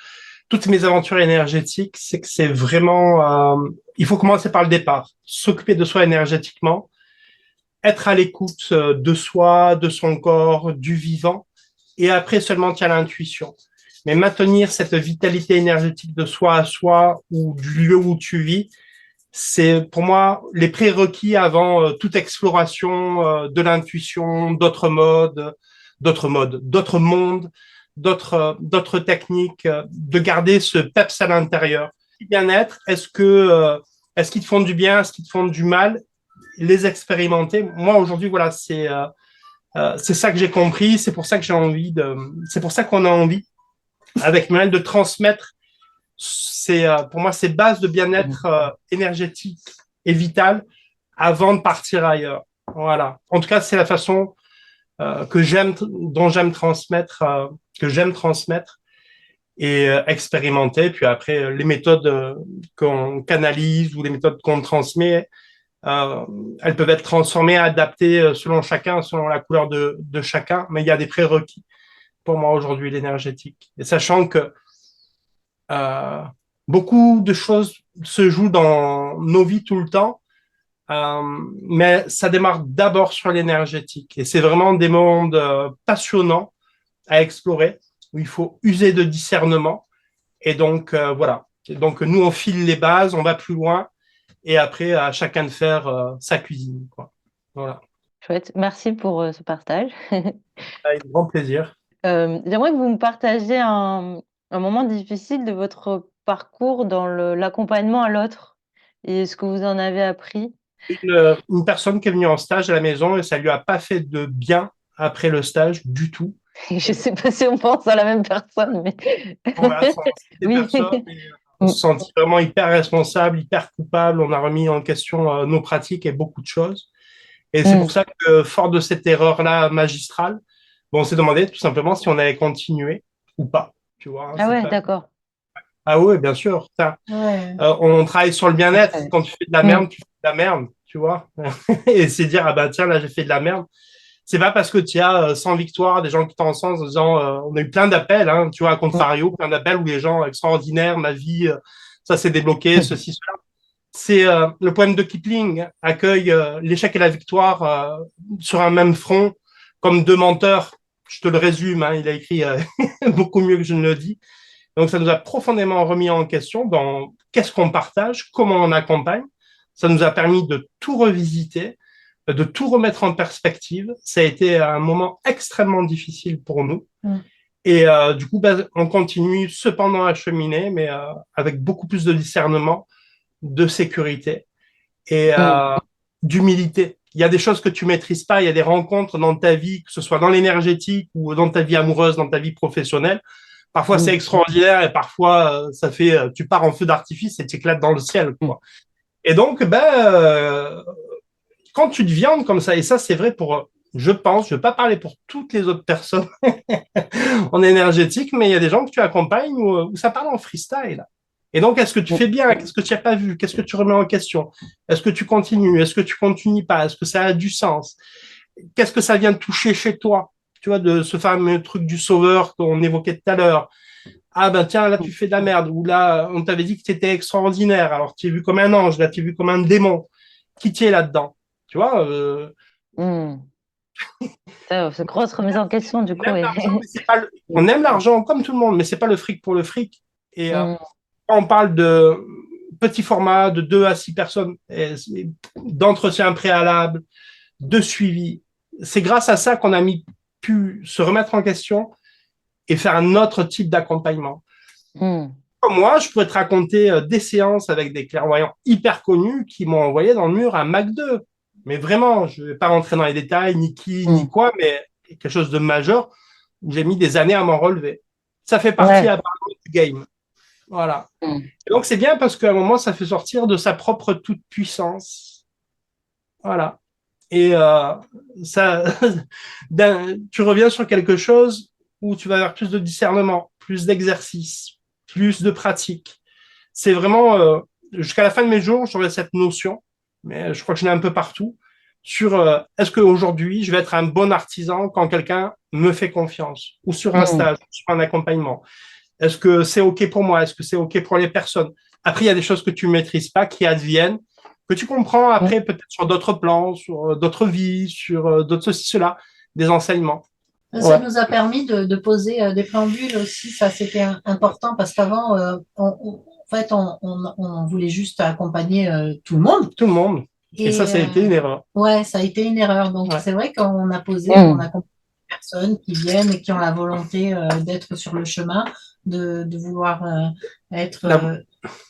toutes mes aventures énergétiques, c'est que c'est vraiment, il faut commencer par le départ, s'occuper de soi énergétiquement, être à l'écoute de soi, de son corps, du vivant, et après seulement tu as l'intuition. Mais maintenir cette vitalité énergétique de soi à soi ou du lieu où tu vis, c'est pour moi les prérequis avant toute exploration de l'intuition, d'autres mondes, d'autres techniques, de garder ce peps à l'intérieur. Bien-être, est-ce qu'ils te font du bien, est-ce qu'ils te font du mal, les expérimenter. Moi aujourd'hui, voilà, c'est ça que j'ai compris, c'est pour ça que c'est pour ça qu'on a envie avec Maël de transmettre pour moi ces bases de bien-être énergétique et vital avant de partir ailleurs. Voilà. En tout cas, c'est la façon dont que j'aime transmettre et expérimenter. Puis après, les méthodes qu'on canalise ou les méthodes qu'on transmet, euh, elles peuvent être transformées, adaptées selon chacun, selon la couleur de chacun. Mais il y a des prérequis pour moi aujourd'hui, l'énergétique. Et sachant que euh, beaucoup de choses se jouent dans nos vies tout le temps. Mais ça démarre d'abord sur l'énergétique. Et c'est vraiment des mondes passionnants à explorer, où il faut user de discernement. Et donc, voilà. Et donc, nous, on file les bases, on va plus loin. Et après, à chacun de faire sa cuisine, quoi. Voilà. Chouette. Merci pour ce partage. Avec grand plaisir. J'aimerais que vous me partagiez un moment difficile de votre parcours dans l'accompagnement à l'autre et ce que vous en avez appris. Une personne qui est venue en stage à la maison et ça lui a pas fait de bien après le stage du tout. Je sais pas si on pense à la même personne, mais Voilà, c'est des oui. personnes, et on se sentit vraiment hyper responsable, hyper coupable. On a remis en question nos pratiques et beaucoup de choses. Et c'est pour Mm. ça que, fort de cette erreur-là magistrale, bon, on s'est demandé tout simplement si on allait continuer ou pas. Tu vois, hein, Ah c'est ouais, pas. d'accord. Ah oui, bien sûr. Ouais. On travaille sur le bien-être. Après. Quand tu fais de la Mm. merde, tu fais de la merde, tu vois. Et c'est dire, ah ben tiens, là, j'ai fait de la merde. C'est pas parce que tu as 100 victoires, des gens qui t'encensent en disant, on a eu plein d'appels, hein, tu vois, à contrario, plein d'appels où les gens extraordinaires, ma vie, ça s'est débloqué, Mm. ceci, cela. C'est le poème de Kipling accueille l'échec et la victoire sur un même front comme deux menteurs. Je te le résume, hein, il a écrit beaucoup mieux que je ne le dis. Donc, ça nous a profondément remis en question dans qu'est-ce qu'on partage, comment on accompagne. Ça nous a permis de tout revisiter, de tout remettre en perspective. Ça a été un moment extrêmement difficile pour nous. Mm. Et du coup, ben, on continue cependant à cheminer, mais avec beaucoup plus de discernement, de sécurité et Mm. d'humilité. Il y a des choses que tu maîtrises pas, il y a des rencontres dans ta vie, que ce soit dans l'énergétique ou dans ta vie amoureuse, dans ta vie professionnelle. Parfois c'est Mm. extraordinaire et parfois ça fait, tu pars en feu d'artifice et tu éclates dans le ciel, Mm. quoi. Et donc, ben, quand tu te viandes comme ça, et ça c'est vrai pour, je pense, je ne vais pas parler pour toutes les autres personnes en énergétique, mais il y a des gens que tu accompagnes où ça parle en freestyle. Et donc, est-ce que tu fais bien? Qu'est-ce que tu n'as pas vu? Qu'est-ce que tu remets en question? Est-ce que tu continues? Est-ce que tu continues pas? Est-ce que ça a du sens? Qu'est-ce que ça vient de toucher chez toi? Tu vois, de ce fameux truc du sauveur qu'on évoquait tout à l'heure. Ah ben tiens, là tu fais de la merde. Ou là, on t'avait dit que tu étais extraordinaire. Alors tu es vu comme un ange, là tu es vu comme un démon. Qui t'y est là-dedans? Tu vois, Mm. C'est grosse remise en question, du on coup. aime Ouais. l'argent, mais c'est pas on aime l'argent comme tout le monde, mais c'est pas le fric pour le fric. Et Mm. quand on parle de petits formats de 2 à 6 personnes, d'entretien préalable, de suivi, c'est grâce à ça qu'on a pu se remettre en question et faire un autre type d'accompagnement. Mm. Comme moi, je pourrais te raconter des séances avec des clairvoyants hyper connus qui m'ont envoyé dans le mur un Mac 2. Mais vraiment, je ne vais pas rentrer dans les détails, ni qui, ni Mm. quoi, mais quelque chose de majeur où j'ai mis des années à m'en relever. Ça fait partie Ouais. apparemment du game. Voilà. Mm. Et donc c'est bien parce qu'à un moment, ça fait sortir de sa propre toute-puissance. Voilà. Et ça, tu reviens sur quelque chose où tu vas avoir plus de discernement, plus d'exercice, plus de pratique. C'est vraiment, jusqu'à la fin de mes jours, j'aurai cette notion, mais je crois que je l'ai un peu partout, sur est-ce qu'aujourd'hui, je vais être un bon artisan quand quelqu'un me fait confiance, ou sur un Mm. stage, ou sur un accompagnement. Est-ce que c'est OK pour moi? Est-ce que c'est OK pour les personnes? Après, il y a des choses que tu ne maîtrises pas, qui adviennent, que tu comprends Mm. après peut-être sur d'autres plans, sur d'autres vies, sur d'autres ceci, cela, des enseignements. Ça Ouais, nous a permis de poser des préambules aussi, ça c'était important parce qu'avant, en fait, on voulait juste accompagner tout le monde. tout le monde. Et ça Et a été une erreur. ouais, ça a été une erreur. Donc Ouais. c'est vrai qu'on a posé, on Mm. accompagne des personnes qui viennent et qui ont la volonté d'être sur le chemin, de vouloir être. La,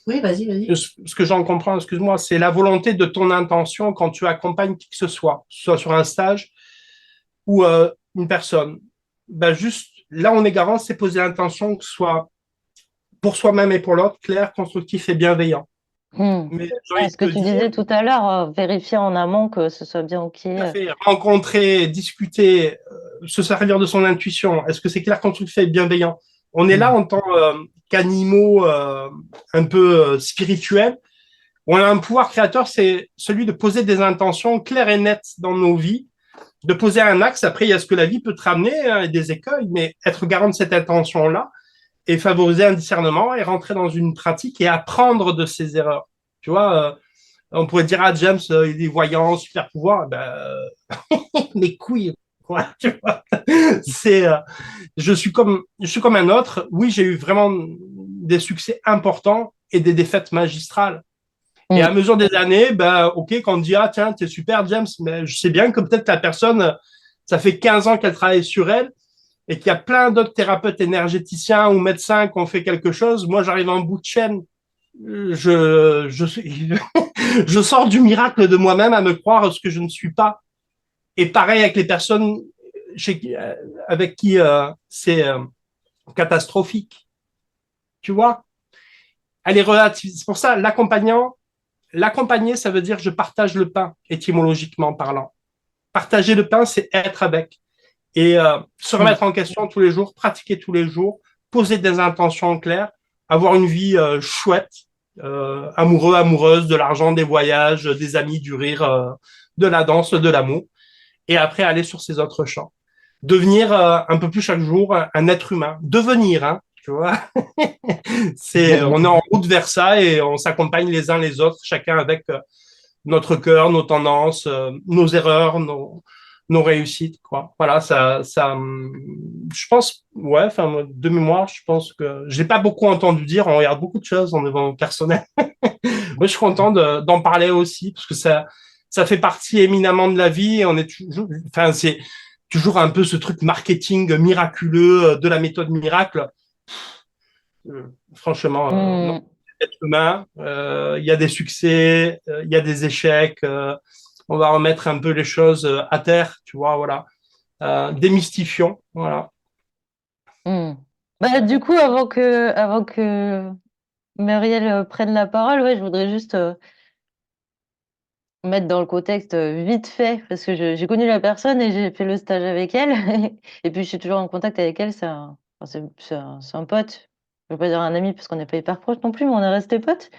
Oui, vas-y, vas-y. ce que j'en comprends, excuse-moi, c'est la volonté de ton intention quand tu accompagnes qui que ce soit sur un stage ou une personne. Ben juste, là, on est garant, c'est poser l'intention que ce soit pour soi-même et pour l'autre, clair, constructif et bienveillant. Mm. Mais j'ai Ouais, envie de ce que te tu dire, disais tout à l'heure, vérifier en amont que ce soit bien OK. tout à fait, rencontrer, discuter, se servir de son intuition, est-ce que c'est clair, constructif et bienveillant? On est là Mm. en tant qu'animaux un peu spirituels. On a un pouvoir créateur, c'est celui de poser des intentions claires et nettes dans nos vies, de poser un axe. Après, il y a ce que la vie peut te ramener, hein, des écueils, mais être garant de cette intention-là et favoriser un discernement et rentrer dans une pratique et apprendre de ses erreurs. Tu vois, on pourrait dire, ah, James, il est voyant, super pouvoir. Ben, mes couilles, quoi, tu vois. C'est, je suis comme un autre. Oui, j'ai eu vraiment des succès importants et des défaites magistrales. Et à Mm. mesure des années, ben, OK, quand on dit, ah, tiens, t'es super, James, mais je sais bien que peut-être la personne, ça fait 15 ans qu'elle travaille sur elle et qu'il y a plein d'autres thérapeutes énergéticiens ou médecins qui ont fait quelque chose. Moi, j'arrive en bout de chaîne. Je, je sors du miracle de moi-même à me croire ce que je ne suis pas. Et pareil avec les personnes avec qui c'est catastrophique. Tu vois, elle est relative. C'est pour ça, l'accompagner, ça veut dire je partage le pain, étymologiquement parlant. Partager le pain, c'est être avec. Et se Mm. remettre en question tous les jours, pratiquer tous les jours, poser des intentions claires avoir une vie chouette, amoureux, amoureuse, de l'argent, des voyages, des amis, du rire, de la danse, de l'amour, et après aller sur ces autres champs. Devenir un peu plus chaque jour un être humain. Devenir, hein, tu vois. On est en route vers ça et on s'accompagne les uns les autres, chacun avec notre cœur, nos tendances, nos erreurs, nos réussites, quoi. Voilà, je pense, ouais, enfin, de mémoire, je pense que j'ai pas beaucoup entendu dire, on regarde beaucoup de choses en développement personnel. Moi, je suis content d'en parler aussi, parce que ça fait partie éminemment de la vie et on est toujours, enfin, c'est toujours un peu ce truc marketing miraculeux de la méthode miracle. Franchement, non. Hmm. Être humain, il y a des succès, il y a des échecs, on va remettre un peu les choses à terre, tu vois, voilà. Démystifions, voilà. Hmm. Bah, du coup, avant que Muriel prenne la parole, ouais, je voudrais juste mettre dans le contexte vite fait, parce que j'ai connu la personne et j'ai fait le stage avec elle. Et puis, je suis toujours en contact avec elle. C'est un pote. Je ne veux pas dire un ami parce qu'on n'est pas hyper proches non plus, mais on est restés potes.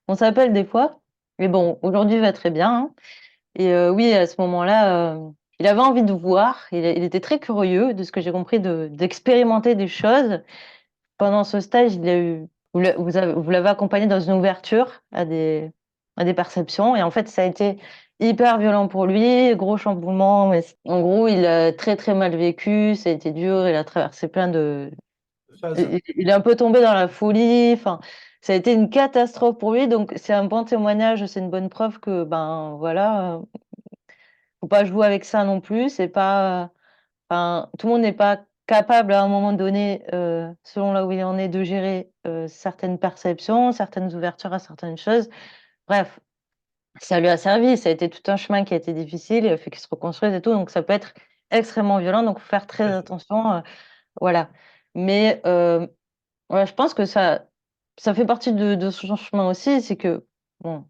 On s'appelle des fois. Mais bon, aujourd'hui, il va très bien, hein. Et oui, à ce moment-là, il avait envie de voir. Il était très curieux, de ce que j'ai compris, d'expérimenter des choses. Pendant ce stage, il a eu, vous l'avez accompagné dans une ouverture à des perceptions. Et en fait, ça a été hyper violent pour lui, gros chamboulement. Mais en gros, il a très très mal vécu, ça a été dur. Il a traversé plein de. Il est un peu tombé dans la folie. Enfin, ça a été une catastrophe pour lui. Donc, c'est un bon témoignage, c'est une bonne preuve que, ben voilà, faut pas jouer avec ça non plus. C'est pas. Enfin, tout le monde n'est pas capable à un moment donné, selon là où il en est, de gérer certaines perceptions, certaines ouvertures à certaines choses. Bref, ça lui a servi. Ça a été tout un chemin qui a été difficile. Il a fait qu'il se reconstruise et tout. Donc, ça peut être extrêmement violent. Donc, faut faire très attention. Voilà. Mais voilà, je pense que ça fait partie de ce chemin aussi. C'est que, bon,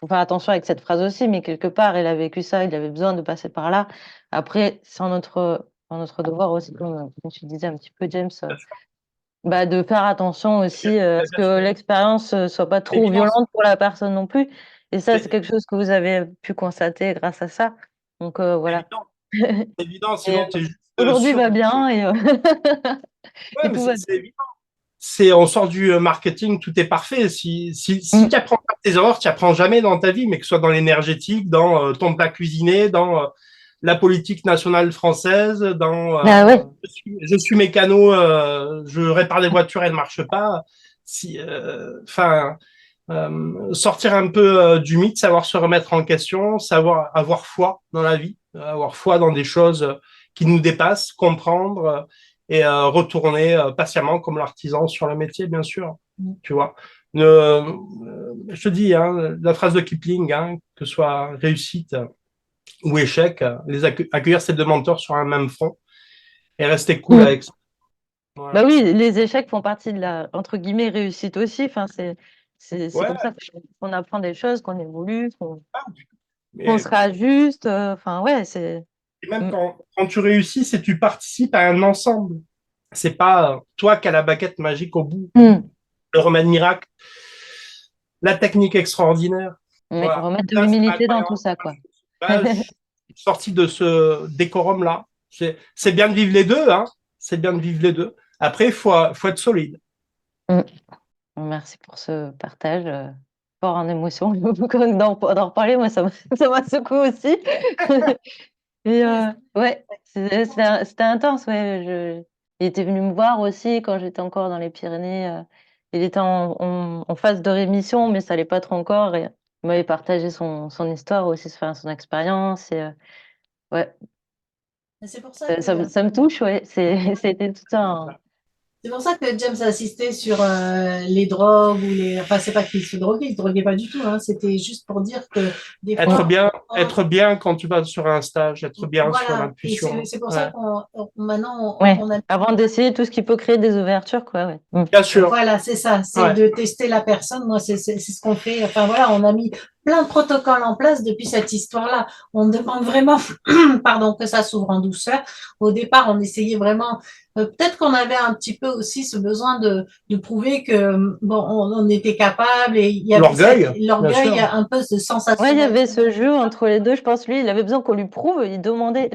faut faire attention avec cette phrase aussi, mais quelque part, il a vécu ça, il avait besoin de passer par là. Après, c'est en notre devoir aussi, comme tu disais un petit peu, James, bah, de faire attention aussi à ce que l'expérience soit pas C'est trop évident, violente pour la personne non plus. Et ça, c'est c'est quelque chose que vous avez pu constater grâce à ça. Donc voilà. évident, c'est évident, Et sinon tu es juste aujourd'hui sûr. va bien et, Ouais, et mais tout va c'est évident. On sort du marketing, tout est parfait. Si bien. tu apprends pas tes erreurs, tu apprends jamais dans ta vie, mais que ce soit dans l'énergétique, dans ton plat cuisiné, dans la politique nationale française, dans Bah ouais. je suis mécano, je répare des voitures, elles ne marchent pas. Si, enfin, sortir un peu du mythe, savoir se remettre en question, savoir avoir foi dans la vie, avoir foi dans des choses qui nous dépassent, comprendre et retourner patiemment comme l'artisan sur le métier, bien sûr. Tu vois. Je te dis, hein, la phrase de Kipling, hein, que ce soit réussite ou échec, accueillir ces deux mentors sur un même front et rester cool Mm. avec ça. Bah Voilà. oui, les échecs font partie de la, entre guillemets, réussite aussi. Enfin, c'est Ouais, comme ça qu'on apprend des choses, qu'on évolue, qu'on mais se réajuste. Enfin, ouais, c'est. et même Mm. quand tu réussis, c'est que tu participes à un ensemble. C'est pas toi qui as la baguette magique au bout, Mm. le remède miracle, la technique extraordinaire. Oui, Voilà. remettre de Ça, c'est ma l'humilité dans tout croyance. ça, quoi. Là, je suis sorti de ce décorum-là. C'est bien de vivre les deux, hein. C'est bien de vivre les deux. Après, faut être solide. Mm. Merci pour ce partage fort en émotion. D'en reparler, moi, ça m'a secoué aussi. Et Ouais, ouais, c'était intense. Ouais. Il était venu me voir aussi quand j'étais encore dans les Pyrénées. Il était en phase de rémission, mais ça allait pas trop encore. Et il m'avait partagé son histoire aussi, enfin, son expérience. Et ouais, c'est pour ça que ça me touche. Ouais, c'était tout un. C'est pour ça que James a insisté sur les drogues ou les. Enfin, c'est pas qu'il il se droguait pas du tout, hein. C'était juste pour dire que des fois, Être bien quand tu vas sur un stage, être bien sur voilà. Et l'intuition. c'est pour ça Ouais. maintenant, Ouais, on a. avant d'essayer tout ce qui peut créer des ouvertures, quoi. Ouais. Mm. Bien sûr. Voilà, c'est ça. C'est Ouais. de tester la personne. Moi, c'est ce qu'on fait. Enfin, voilà, on a mis plein de protocoles en place depuis cette histoire-là. On demande vraiment, pardon, que ça s'ouvre en douceur. Au départ, on essayait vraiment, peut-être qu'on avait un petit peu aussi ce besoin de prouver que, bon, on était capable et il y avait L'orgueil, bien l'orgueil, sûr. un peu de Ouais, il y sensationnalisme. avait ce jeu entre les deux. Je pense lui, il avait besoin qu'on lui prouve. Il demandait,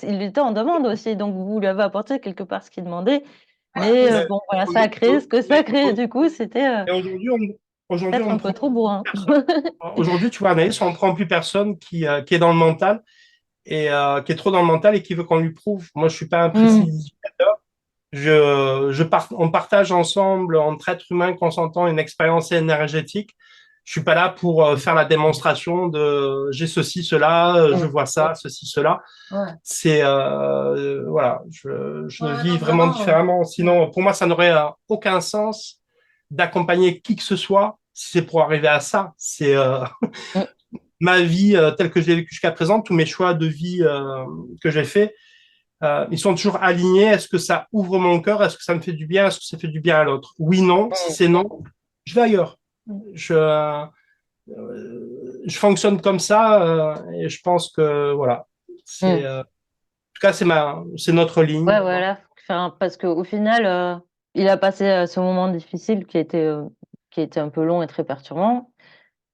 il était en demande aussi, donc vous lui avez apporté quelque part ce qu'il demandait. Mais Mais bon, voilà, ça a créé ce que ça a créé. Du coup, c'était et aujourd'hui, peut-être on un ne peu prend trop bourrin. plus personne. Aujourd'hui, tu vois, Anaïs, on ne prend plus personne qui est dans le mental et qui est trop dans le mental et qui veut qu'on lui prouve. Moi, je suis pas un Mm. précipitateur. On partage ensemble, entre êtres humains consentants, une expérience énergétique. Je suis pas là pour faire la démonstration de j'ai ceci, cela, je Mm. vois ça, ceci, cela. Ouais. C'est voilà, je Ouais, vis non, vraiment vraiment. différemment. Sinon, pour moi, ça n'aurait aucun sens d'accompagner qui que ce soit si c'est pour arriver à ça. C'est Mm. ma vie telle que je l'ai vécue jusqu'à présent, tous mes choix de vie que j'ai faits, ils sont toujours alignés. Est-ce que ça ouvre mon cœur? Est-ce que ça me fait du bien? Est-ce que ça fait du bien à l'autre? Oui, non. Si Mm. c'est non, je vais ailleurs. Je, je fonctionne comme ça et je pense que voilà, c'est Mm. en tout cas c'est notre ligne. Ouais, voilà. Enfin, parce qu'au final, il a passé ce moment difficile qui était un peu long et très perturbant.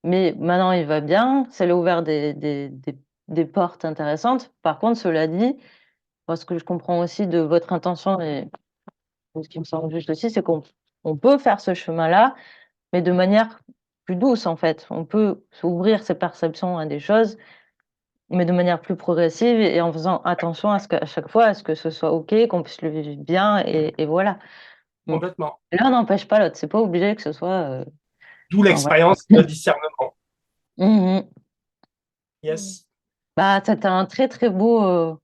Mais maintenant, il va bien. Ça lui a ouvert des portes intéressantes. Par contre, cela dit, moi, ce que je comprends aussi de votre intention et ce qui me semble juste aussi, c'est qu'on peut faire ce chemin-là, mais de manière plus douce, en fait. On peut s'ouvrir ses perceptions à des choses, mais de manière plus progressive et en faisant attention à chaque fois, à ce que ce soit OK, qu'on puisse le vivre bien et voilà. Mm. Complètement. L'un n'empêche pas l'autre. C'est pas obligé que ce soit. D'où Enfin, voilà. l'expérience de discernement. Mhm. Yes. Bah, c'était un très très beau,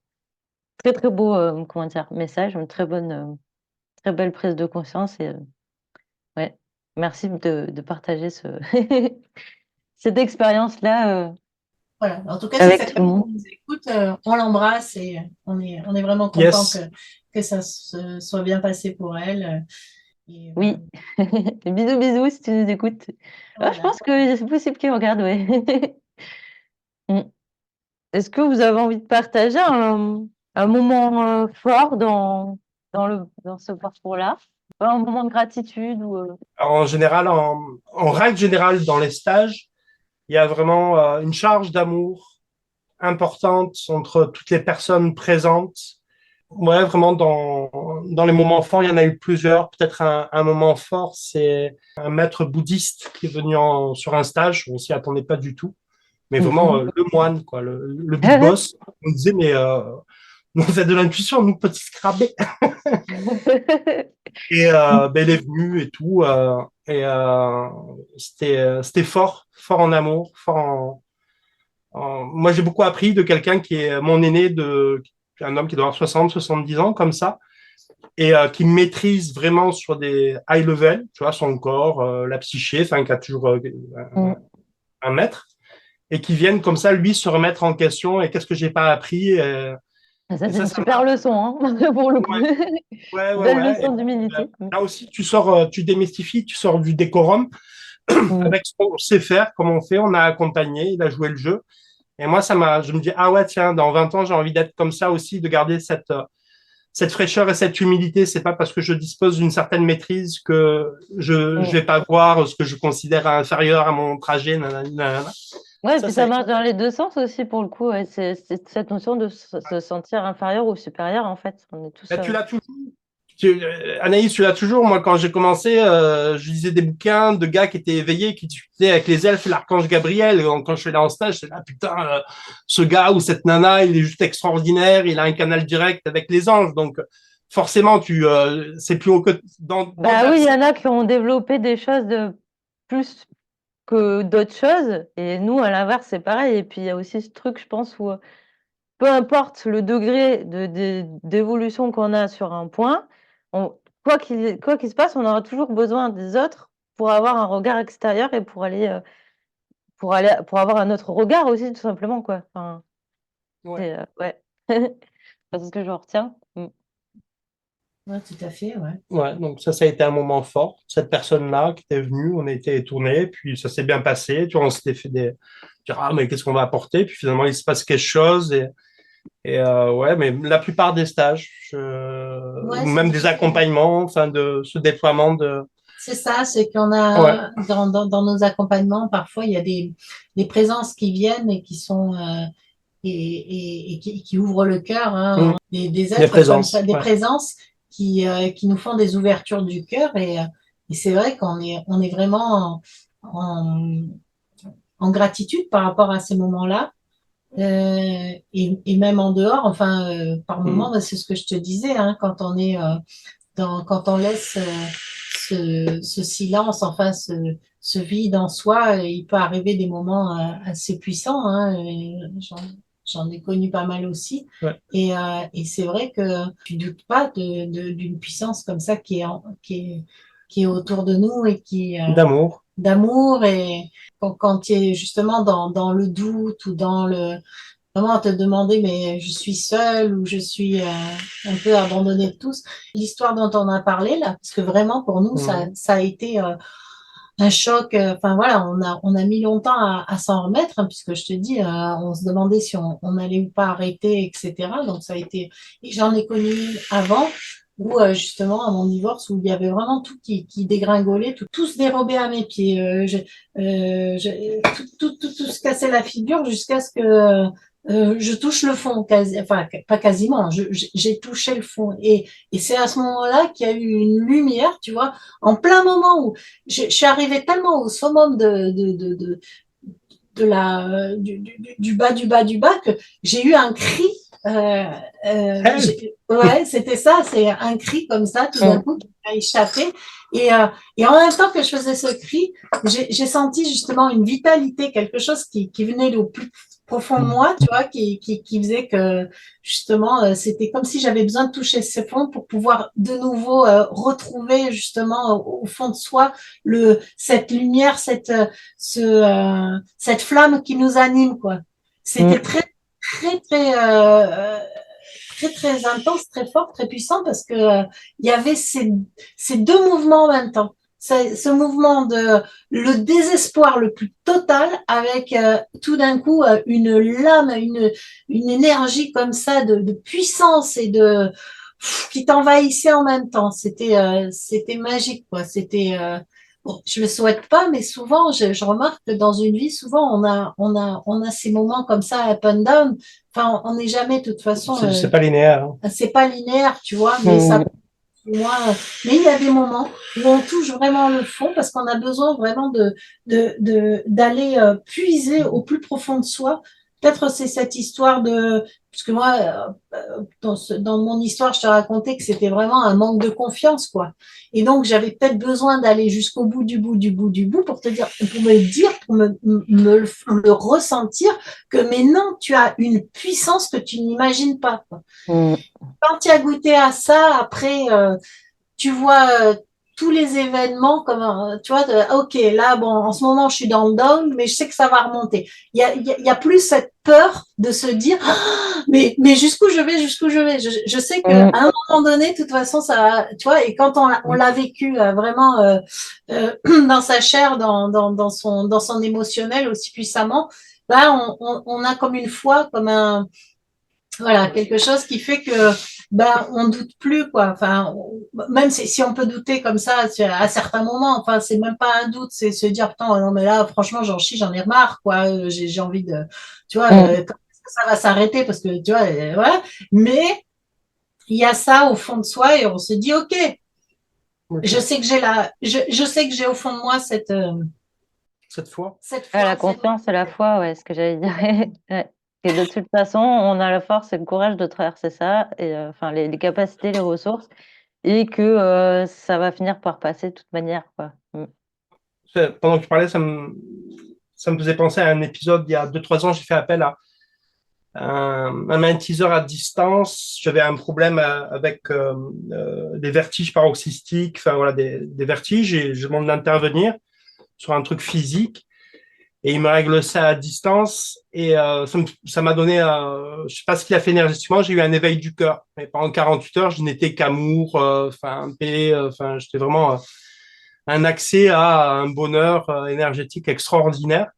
très très beau, comment dire, message, une très belle prise de conscience et ouais, merci de partager cette expérience-là, Voilà. En tout cas, si avec cette tout le personne monde. nous écoute, on l'embrasse et on est vraiment content Yes. que ça se soit bien passé pour elle. Et Oui. Bisous, bisous si tu nous écoutes. Ah, je voilà. pense que c'est possible qu'ils regardent, ouais. Mmh. Est-ce que vous avez envie de partager un moment, fort dans ce parcours-là? Un moment de gratitude ou, En général, en règle générale, dans les stages, il y a vraiment une charge d'amour importante entre toutes les personnes présentes. Ouais, vraiment, dans les moments forts, il y en a eu plusieurs. Peut-être un moment fort, c'est un maître bouddhiste qui est venu sur un stage. On s'y attendait pas du tout. Mais vraiment, le moine, quoi, le big boss. On disait, mais vous êtes de l'intuition, nous, petits scarabées. Et ben, il est venu et tout. C'était fort, fort en amour, moi, j'ai beaucoup appris de quelqu'un qui est mon aîné, un homme qui doit avoir 60, 70 ans, comme ça, et qui maîtrise vraiment sur des high level, tu vois, son corps, la psyché, enfin, qui a toujours Mmh. un maître, et qui viennent comme ça, lui, se remettre en question, et qu'est-ce que j'ai pas appris, Ça, et c'est une ça super leçon, hein, pour le coup. ouais, ouais, ouais, Belle ouais. Et leçon puis, d'humilité. Mmh. là aussi, tu sors, tu démystifies, tu sors du décorum, Mmh. avec ce qu'on sait faire, comme on fait, on a accompagné, il a joué le jeu. Et moi, je me dis, ah ouais, tiens, dans 20 ans, j'ai envie d'être comme ça aussi, de garder cette fraîcheur et cette humilité. C'est pas parce que je dispose d'une certaine maîtrise que je Mmh. vais pas voir ce que je considère inférieur à mon trajet. Nanana. Ouais, et Ça, puis ça marche dans les 2 sens aussi pour le coup, ouais. C'est cette notion de se sentir inférieur ou supérieur, en fait. On est tous, ben, tu l'as toujours. Anaïs, tu l'as toujours. Moi, quand j'ai commencé, je lisais des bouquins de gars qui étaient éveillés, qui discutaient avec les elfes et l'archange Gabriel. Quand je suis là en stage, c'est là, putain, ce gars ou cette nana, il est juste extraordinaire. Il a un canal direct avec les anges. Donc, forcément, c'est plus haut que dans Bah ta oui, il y psy. en a qui ont développé des choses de plus que d'autres choses et nous, à l'inverse, c'est pareil et puis il y a aussi ce truc, je pense, où, peu importe le degré d'évolution qu'on a sur un point, on quoi qu'il se passe, on aura toujours besoin des autres pour avoir un regard extérieur et pour avoir un autre regard aussi tout simplement, quoi. Enfin, Ouais. c'est, ouais. C'est ce que je retiens. Mmh. Ouais, tout à fait, ouais. Ouais, donc ça a été un moment fort. Cette personne-là qui était venue, on a été étonnés, puis ça s'est bien passé. Tu vois, on s'était fait dire, ah, mais qu'est-ce qu'on va apporter? Puis finalement, il se passe quelque chose. Ouais, mais la plupart des stages, ou Ouais, même des accompagnements, enfin, de ce déploiement de. c'est ça, c'est qu'on Ouais. a dans nos accompagnements, parfois il y a des présences qui viennent et qui sont qui ouvrent le cœur, Mm. hein, des Des êtres comme ça, présences. des Ouais. présences qui nous font des ouvertures du cœur et c'est vrai on est vraiment en, en gratitude par rapport à ces moments-là. Et même en dehors, enfin, par Mm. moment, bah, c'est ce que je te disais, hein, quand on est quand on laisse ce silence, enfin, ce vide en soi, il peut arriver des moments assez puissants, hein, et j'en ai connu pas mal aussi. Ouais. Et c'est vrai que tu doutes pas d'une puissance comme ça qui est autour de nous et D'amour. d'amour et quand tu es justement dans le doute ou dans le vraiment à te demander mais je suis seule ou je suis un peu abandonnée de tous. L'histoire dont on a parlé là, parce que vraiment pour nous Mm. ça a été un choc. Enfin voilà, on a mis longtemps à s'en remettre hein, puisque je te dis, on se demandait si on allait ou pas arrêter, etc. Donc ça a été. Et j'en ai connu avant où justement à mon divorce où il y avait vraiment tout qui dégringolait, tout se dérobait à mes pieds. Tout se cassait la figure jusqu'à ce que je touche le fond, enfin pas quasiment, j'ai touché le fond. Et c'est à ce moment-là qu'il y a eu une lumière, tu vois, en plein moment où je suis arrivée tellement au summum du bas, du bas, du bas que j'ai eu un cri. Help! Ouais, c'était ça, c'est un cri comme ça, tout d'un Mm. coup, qui m'a échappé. Et en même temps que je faisais ce cri, j'ai senti justement une vitalité, quelque chose qui venait au plus profond de moi, tu vois, qui faisait que justement, c'était comme si j'avais besoin de toucher ce fond pour pouvoir de nouveau retrouver justement au fond de soi cette lumière, cette flamme qui nous anime, quoi. C'était Mm. très intense, très fort, très puissant parce que il y avait ces deux mouvements en même temps. Ce mouvement de le désespoir le plus total avec tout d'un coup une lame, une énergie comme ça de puissance et qui t'envahissait en même temps. C'était magique, quoi. Bon, je le souhaite pas, mais souvent, je remarque que dans une vie, souvent, on a ces moments comme ça, up and down. Enfin, on n'est jamais, de toute façon, C'est pas linéaire. Hein. c'est pas linéaire, tu vois, mais ça, Mm. moi, mais il y a des moments où on touche vraiment le fond parce qu'on a besoin vraiment d'aller puiser au plus profond de soi. Peut-être c'est cette histoire parce que moi, dans mon histoire, je te racontais que c'était vraiment un manque de confiance, quoi. Et donc, j'avais peut-être besoin d'aller jusqu'au bout du bout du bout du bout pour te dire, pour me dire, pour le ressentir que, mais non, tu as une puissance que tu n'imagines pas, quoi. Mm. Quand tu as goûté à ça, après, tu vois tous les événements comme, tu vois, ok, là, bon, en ce moment, je suis dans le down, mais je sais que ça va remonter. Il y a plus cette peur de se dire, ah, mais jusqu'où je vais, jusqu'où je vais. Je sais qu'à Mm. un moment donné, de toute façon, ça va, tu vois, et quand on l'a vécu vraiment dans sa chair, dans son émotionnel aussi puissamment, là, on a comme une foi, comme voilà, quelque chose qui fait que ben on doute plus quoi. Enfin, même si on peut douter comme ça à certains moments, enfin c'est même pas un doute, c'est se dire putain non mais là franchement j'en chie, j'en ai marre quoi. J'ai envie de, tu vois, Mm. quand est-ce que ça va s'arrêter parce que tu vois, voilà. Mais il y a ça au fond de soi et on se dit ok, je Okay. sais que je sais que j'ai au fond de moi Cette fois. cette Ah, foi, la confiance et la foi, ouais, ce que j'allais dire. Ouais. Et de toute façon, on a la force et le courage de traverser ça et enfin les capacités, les ressources et que ça va finir par passer de toute manière, quoi. Mm. Pendant que tu parlais, ça me faisait penser à un épisode il y a 2-3 ans, j'ai fait appel à un magnétiseur à distance. J'avais un problème avec des vertiges paroxystiques, enfin voilà, des vertiges, et je demande d'intervenir sur un truc physique. et il me règle ça à distance. Et ça m'a donné, je sais pas ce qu'il a fait énergétiquement, j'ai eu un éveil du cœur. Et pendant 48 heures, je n'étais qu'amour, enfin paix, enfin j'étais vraiment un accès à un bonheur énergétique extraordinaire.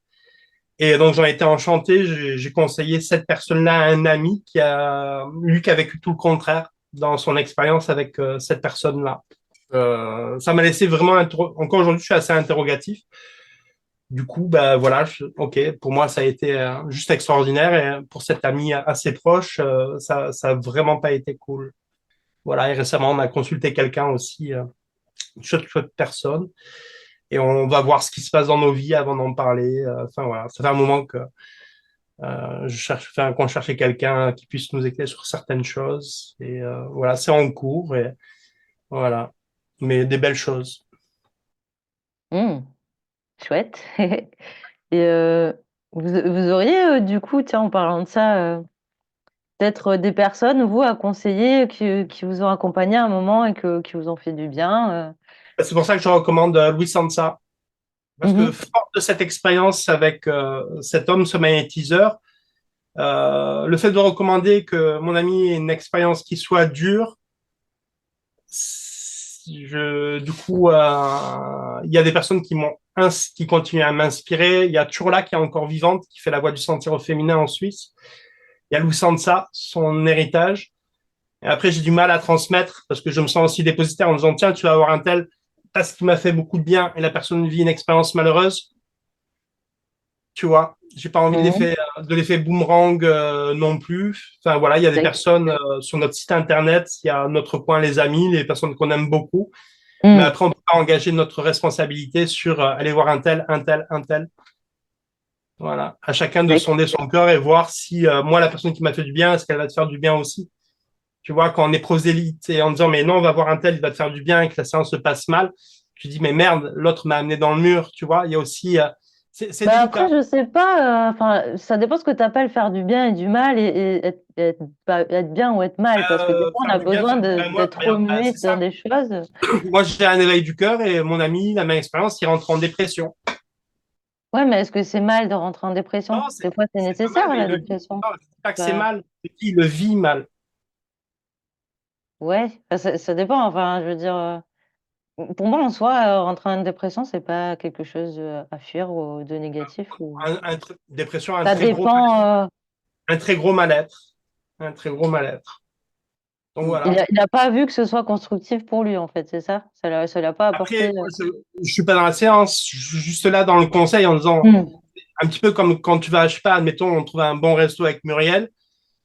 Et donc j'en étais enchanté. J'ai conseillé cette personne-là à un ami lui, qui a vécu tout le contraire dans son expérience avec cette personne-là. Ça m'a laissé vraiment encore aujourd'hui, je suis assez interrogatif. Du coup, bah voilà, ok, pour moi ça a été juste extraordinaire et pour cet ami assez proche, ça a vraiment pas été cool. Voilà, et récemment on a consulté quelqu'un aussi, une chouette personne, et on va voir ce qui se passe dans nos vies avant d'en parler. Enfin voilà, ça fait un moment que qu'on cherchait quelqu'un qui puisse nous éclairer sur certaines choses, et voilà, c'est en cours et voilà, mais des belles choses. Hmm, chouette. Et vous auriez, du coup, tiens, en parlant de ça, peut-être des personnes, vous, à conseiller qui vous ont accompagné à un moment et qui vous ont fait du bien. C'est pour ça que je recommande Louis Sansa. Parce que Mhm, fort de cette expérience avec cet homme, ce magnétiseur, le fait de recommander que mon ami ait une expérience qui soit dure, du coup, il y a des personnes qui continuent à m'inspirer. Il y a Turla qui est encore vivante, qui fait la voix du sentier au féminin en Suisse. Il y a Lusansa, son héritage. Et après, j'ai du mal à transmettre parce que je me sens aussi dépositaire en disant, tiens, tu vas avoir un tel parce qu'il m'a fait beaucoup de bien et la personne vit une expérience malheureuse. Tu vois, j'ai pas envie mhm. de l'effet boomerang non plus. Enfin voilà, il y a des personnes sur notre site internet, il y a notre coin les amis, les personnes qu'on aime beaucoup. Mais Hmm, après, on peut pas engager notre responsabilité sur aller voir un tel, un tel, un tel. Voilà, à chacun de d'accord. sonder son cœur et voir si moi la personne qui m'a fait du bien, est-ce qu'elle va te faire du bien aussi. Tu vois, quand on est prosélyte et en disant mais non, on va voir un tel, il va te faire du bien et que la séance se passe mal, tu dis mais merde, l'autre m'a amené dans le mur. Tu vois, il y a aussi c'est Bah après, délicat. je sais pas, enfin, ça dépend ce que tu appelles faire du bien et du mal et être bien ou être mal, parce que des fois, on Faire a du bien, besoin ben moi, d'être regarde, remué c'est dans ça. des choses. Moi, j'ai un éveil du cœur et mon ami, la même expérience, il rentre en dépression. Ouais, mais est-ce que c'est mal de rentrer en dépression? Non, Des fois, c'est c'est pas mal, nécessaire, mais il la le vit. dépression. Non, je dis pas que c'est Bah, mal, c'est qu'il le vit mal. ouais, enfin, ça dépend. Enfin, je veux dire, pour moi, en soi, rentrer en dépression, c'est pas quelque chose à fuir ou de négatif. Dépression, Ça dépend. un très gros mal-être. Un très gros mal-être. Donc voilà. Il a pas vu que ce soit constructif pour lui, en fait, c'est ça? Ça l'a pas apporté. Après, moi, je suis pas dans la séance, je suis juste là dans le conseil en disant, Hmm. un petit peu comme quand tu vas, je sais pas, admettons, on trouve un bon resto avec Muriel.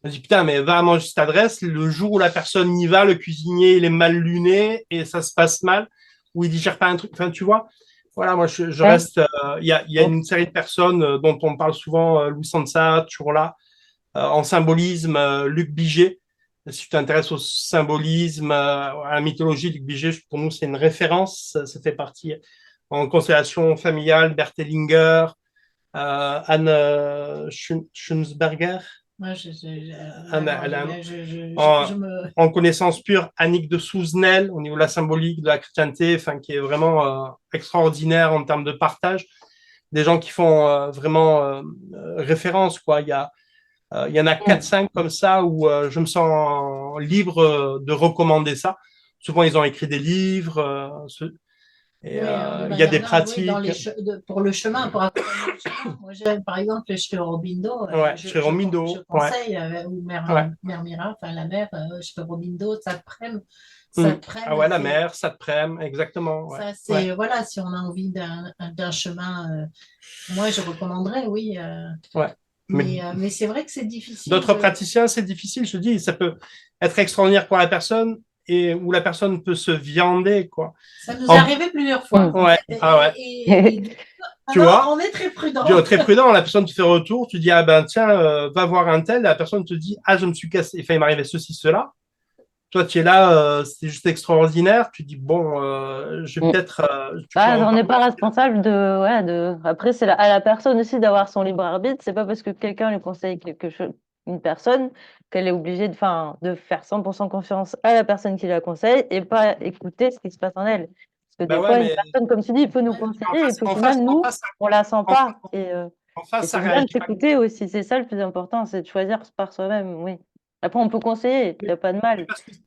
On dit, putain, mais va manger cette adresse. Le jour où la personne y va, le cuisinier, il est mal luné et ça se passe mal, ou il digère pas un truc. Enfin, tu vois, voilà, moi, je Ouais. reste. Il y a une série de personnes dont on parle souvent, Louis Sansa, toujours là, en symbolisme, Luc Biget. Si tu t'intéresses au symbolisme, à la mythologie, Luc Biget, pour nous, c'est une référence. Ça fait partie en constellation familiale, Berthellinger, Anne Schunsberger. Moi, Anne, non, elle a je en, me. en connaissance pure, Annick de Souzenel, au niveau de la symbolique, de la chrétienté, enfin, qui est vraiment extraordinaire en termes de partage. Des gens qui font vraiment référence, quoi. Il y en a Hmm. 4-5 comme ça où je me sens libre de recommander ça. Souvent, ils ont écrit des livres et Oui, alors de il y a manière des large, oui, pratiques. pour le chemin, pour accompagner le chemin. Moi, j'aime, par exemple, le Shkerobindo, Ouais, je Cheromindo, ouais, conseille, ou ouais. Mère Mira, enfin la mère, Shkerobindo, ça Hmm. te Ah prenne, ouais, la mer, ça te prème, exactement. Ouais, ça, ouais, c'est, voilà, si on a envie d'un chemin, moi, je recommanderais, oui, ouais. Mais mais c'est vrai que c'est difficile d'autres de, praticiens, c'est difficile, je te dis, ça peut être extraordinaire pour la personne et où la personne peut se viander, quoi. ça nous est En- arrivé plusieurs fois, Hmm. en ouais, fait, ah ouais. et du coup, Tu maintenant, vois, on est très tu prudent. es très prudent, la personne te fait retour, tu dis, ah ben tiens, va voir un tel, la personne te dit, ah, je me suis cassé, enfin, il m'arrivait ceci, cela. Toi, tu es là, c'est juste extraordinaire. Tu dis, bon, je vais Hmm. peut-être, tu peux Bah, en on n'est parler. pas responsable Après, c'est à la personne aussi d'avoir son libre arbitre. C'est pas parce que quelqu'un lui conseille quelque chose, une personne, qu'elle est obligée de faire 100% confiance à la personne qui la conseille et pas écouter ce qui se passe en elle. Parce que Bah des ouais, fois, une mais personne, comme tu dis, il peut nous Ouais. conseiller, et puis au en final, face, en nous, face, on la sent en, pas. en Et face, ça c'est bien réagit de s'écouter aussi, c'est ça le plus important, c'est de choisir par soi-même, oui. Après, on peut conseiller, il n'y a pas de mal.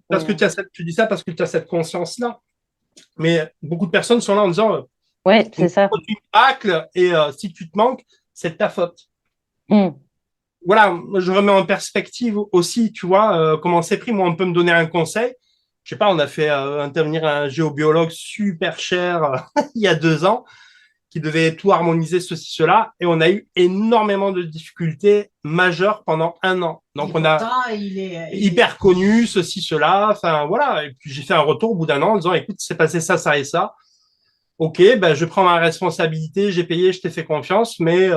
parce que Mais tu dis ça parce que tu as cette conscience-là. Mais beaucoup de personnes sont là en disant ouais, c'est ça. tu miracles et si tu te manques, c'est de ta faute. Mm. Voilà, je remets en perspective aussi, tu vois, comment c'est pris. Moi, on peut me donner un conseil. Je sais pas, on a fait intervenir un géobiologue super cher il y a 2 ans qui devait tout harmoniser, ceci, cela, et on a eu énormément de difficultés majeures pendant 1 an. Et Donc, on a pourtant, il est, hyper connu, ceci, cela, enfin voilà. Et puis, j'ai fait un retour au bout d'1 an en disant, écoute, c'est passé ça, ça et ça. Ok, ben, je prends ma responsabilité, j'ai payé, je t'ai fait confiance, mais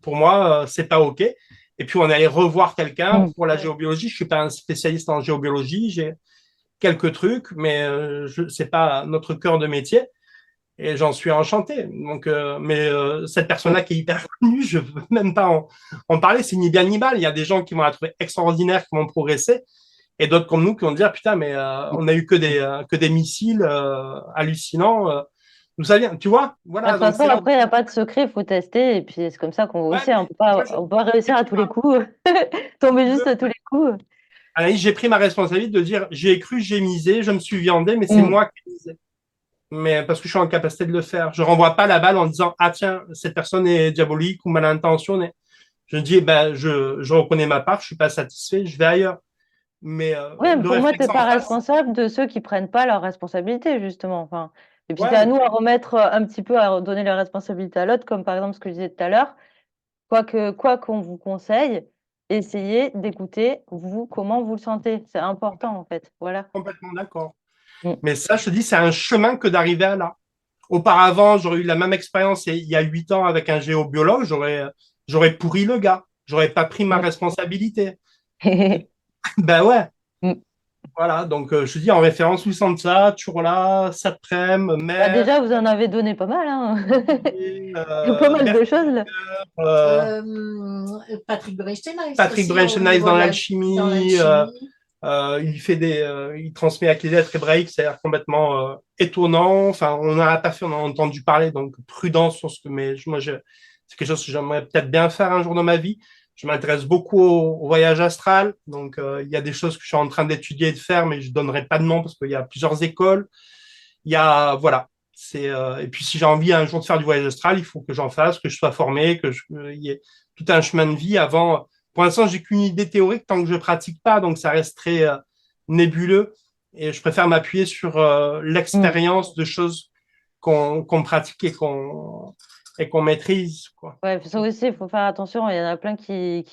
pour moi, c'est pas ok. Et puis on allait revoir quelqu'un Mm. pour la géobiologie. Je suis pas un spécialiste en géobiologie, j'ai quelques trucs, mais c'est pas notre cœur de métier. Et j'en suis enchanté. Donc, mais cette Mm. personne-là qui est hyper connue, je veux même pas en parler. C'est ni bien ni mal. Il y a des gens qui vont la trouver extraordinaire, qui vont progresser, et d'autres comme nous qui vont dire putain, mais on a eu que des missiles hallucinants. D'où ça vient, tu vois? De Voilà, toute donc façon, c'est là où après, il n'y a pas de secret, il faut tester, et puis c'est comme ça qu'on va ouais, aussi, on mais peut moi, pas, on peut pas réussir à tous les coups, tomber juste à tous les coups. Anaïs, j'ai pris ma responsabilité de dire j'ai cru, j'ai misé, je me suis viandé, mais c'est Mm. moi qui ai misé. Mais parce que je suis en capacité de le faire. Je renvoie pas la balle en disant ah tiens, cette personne est diabolique ou mal intentionnée. Je dis ben je reconnais ma part, je suis pas satisfait, je vais ailleurs. Mais Oui, mais le pour moi, tu réflexe n'es en pas face, responsable de ceux qui prennent pas leurs responsabilités, justement. Enfin, et puis, c'est à ouais, nous à remettre un petit peu, à donner les responsabilités à l'autre, comme par exemple ce que je disais tout à l'heure. Quoi qu'on vous conseille, essayez d'écouter, vous, comment vous le sentez. C'est important, en fait. Voilà. complètement d'accord. Mm. Mais ça, je te dis, c'est un chemin que d'arriver à là. Auparavant, j'aurais eu la même expérience il y a 8 ans avec un géobiologue, j'aurais pourri le gars, j'aurais pas pris ma responsabilité. Ben ouais, Mm. voilà. Donc je te dis en référence Louis ça, Turla, Saprem, Bah, Mer, déjà, vous en avez donné pas mal, hein. Il y a pas mal de choses, Berthier, là. euh, Patrick Brechenheim Patrick aussi au Brenchenheis niveau dans dans l'alchimie. l'alchimie. Il transmet avec les lettres hébraïques, c'est complètement étonnant. Enfin, on n'en a pas fait, on en a entendu parler, donc prudence sur ce que. Mais moi, c'est quelque chose que j'aimerais peut-être bien faire un jour dans ma vie. Je m'intéresse beaucoup au voyage astral, donc il y a des choses que je suis en train d'étudier et de faire, mais je donnerai pas de nom parce qu'il y a plusieurs écoles. Il y a voilà. Et puis si j'ai envie un jour de faire du voyage astral, il faut que j'en fasse, que je sois formé, il y ait tout un chemin de vie avant. Pour l'instant, j'ai qu'une idée théorique tant que je pratique pas, donc ça reste très nébuleux. Et je préfère m'appuyer sur Mm. l'expérience de choses qu'on pratique et qu'on maîtrise, quoi. Ouais, ça aussi, il faut faire attention. Il y en a plein qui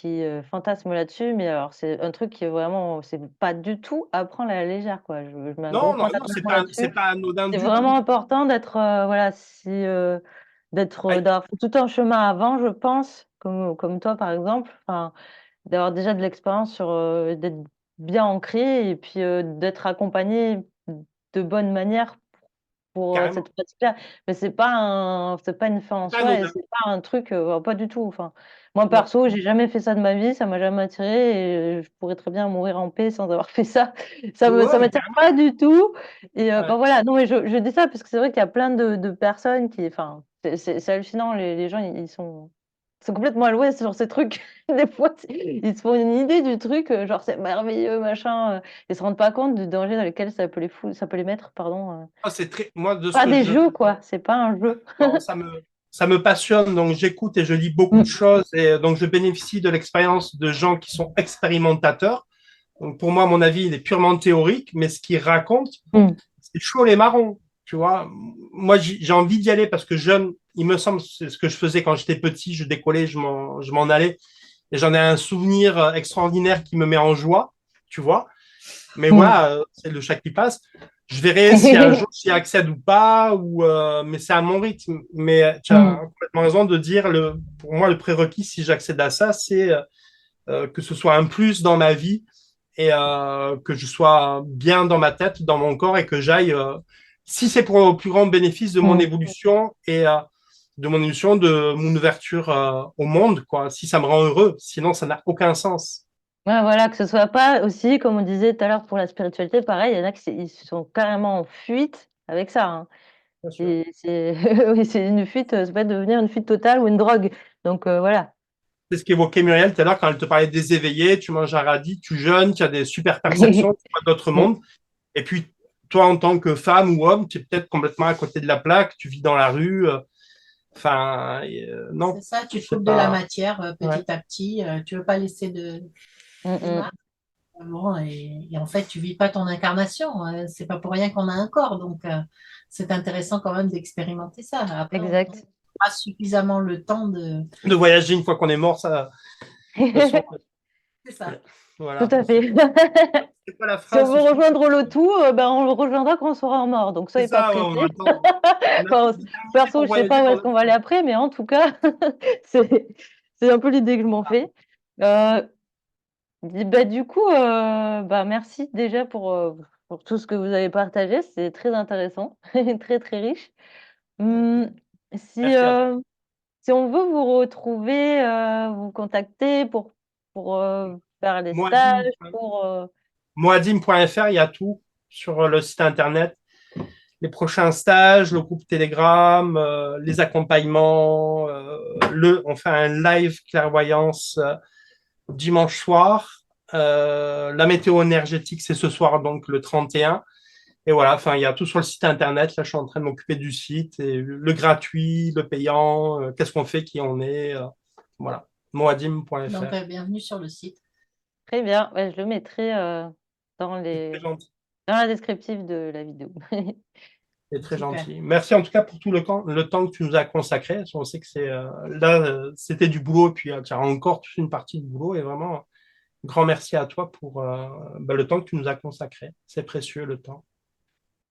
fantasment là-dessus, mais alors c'est un truc qui est vraiment, c'est pas du tout à prendre à la légère, quoi. Je mets un gros Non, non, point non, d'attention là-dessus. c'est pas anodin C'est du tout. vraiment important d'être, voilà, si, Ah, d'avoir fait tout un chemin avant, je pense, comme toi par exemple, enfin, d'avoir déjà de l'expérience sur, d'être bien ancré et puis d'être accompagné de bonne manière pour carrément. cette pratique-là. Mais c'est pas une fin en C'est pas soi et anodin. c'est pas un truc, pas du tout. Enfin, moi Non. perso, j'ai jamais fait ça de ma vie, ça m'a jamais attiré et je pourrais très bien mourir en paix sans avoir fait ça. Ça Ouais, mais m'attire carrément. pas du tout et Ouais. enfin voilà. Non mais je dis ça parce que c'est vrai qu'il y a plein de personnes qui enfin, c'est hallucinant les gens ils sont complètement à l'ouest sur ces trucs. Des fois, ils se font une idée du truc, genre c'est merveilleux machin, ils se rendent pas compte du danger dans lequel ça peut les mettre, pardon, Ah, c'est très, moi, de ce pas que des je jeux, quoi, c'est pas un jeu. non, ça me passionne, donc j'écoute et je lis beaucoup de Mmh. choses, et donc je bénéficie de l'expérience de gens qui sont expérimentateurs. Donc pour moi, mon avis, il est purement théorique, mais ce qu'ils racontent, Mmh. c'est chaud les marrons, tu vois. Moi, j'ai envie d'y aller parce que jeune, il me semble, c'est ce que je faisais quand j'étais petit, je décollais, je m'en allais, et j'en ai un souvenir extraordinaire qui me met en joie, tu vois. Mais Mmh. voilà, c'est le chat qui passe. Je verrai si un jour j'y accède ou pas, mais c'est à mon rythme. Mais tu as Mmh. complètement raison de dire, pour moi, le prérequis, si j'accède à ça, c'est que ce soit un plus dans ma vie et que je sois bien dans ma tête, dans mon corps et que j'aille, si c'est pour le plus grand bénéfice de mon Mmh. évolution et de mon ouverture au monde, quoi. Si ça me rend heureux, sinon ça n'a aucun sens. Ouais, voilà, que ce soit pas aussi, comme on disait tout à l'heure pour la spiritualité, pareil, il y en a qui ils sont carrément en fuite avec ça, hein. bien sûr. Oui, c'est une fuite, ça peut devenir une fuite totale ou une drogue. Donc voilà. C'est ce qu'évoquait Muriel tout à l'heure quand elle te parlait des éveillés. Tu manges un radis, tu jeûnes, tu as des super perceptions, tu vois d'autres mondes. Et puis, toi, en tant que femme ou homme, tu es peut-être complètement à côté de la plaque, tu vis dans la rue. Enfin, non, C'est ça, tu te c'est coupes de la pas. matière Ouais, petit à petit. Tu veux pas laisser Mm, de mm. marque. Bon, et en fait, tu vis pas ton incarnation. C'est pas pour rien qu'on a un corps. Donc, c'est intéressant quand même d'expérimenter ça. Après, on Exact. a suffisamment le temps de. de voyager une fois qu'on est mort, ça. De toute façon, C'est ça. Tout voilà. à fait. C'est pas la Si on phrase. veut rejoindre le tout, ben on le rejoindra quand on sera mort. Donc C'est soyez pas ça, ouais, pressés. on a Enfin, tout déterminé perso, pour je sais voyager pas où est-ce pendant. qu'on va aller après, mais en tout cas, c'est c'est un peu l'idée que je m'en fais. Euh, bah, du coup, bah, merci déjà pour tout ce que vous avez partagé. C'est très intéressant, très très riche. Hum, si, Merci à toi. si on veut vous retrouver, vous contacter pour faire les Moadim, stages, pour Moadim.fr, il y a tout sur le site internet. Les prochains stages, le groupe Telegram, les accompagnements, on fait un live clairvoyance dimanche soir. La météo énergétique, c'est ce soir, donc le 31. Et voilà, enfin, il y a tout sur le site internet. Là, je suis en train de m'occuper du site et le gratuit, le payant, qu'est-ce qu'on fait, qui on est. Voilà, Donc, moadim.fr. bienvenue sur le site. très bien. Ouais, je le mettrai dans C'est très les gentil. dans la descriptive de la vidéo. C'est très Super. gentil. Merci en tout cas pour tout le temps que tu nous as consacré. On sait que là, c'était du boulot, et puis tu as encore toute une partie du boulot. Et vraiment, grand merci à toi pour le temps que tu nous as consacré. C'est précieux le temps.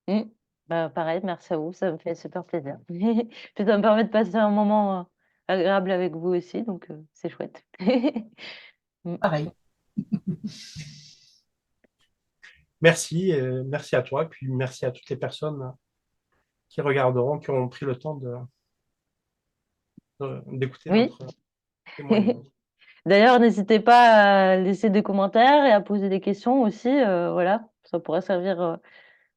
Mm. Bah, pareil, merci à vous, ça me fait super plaisir. Puis ça me permet de passer un moment agréable avec vous aussi, donc c'est chouette. Mm. Pareil. Merci, merci à toi, et puis merci à toutes les personnes qui regarderont, qui auront pris le temps d'écouter Oui. notre témoignage. D'ailleurs, n'hésitez pas à laisser des commentaires et à poser des questions aussi. Voilà, ça pourrait servir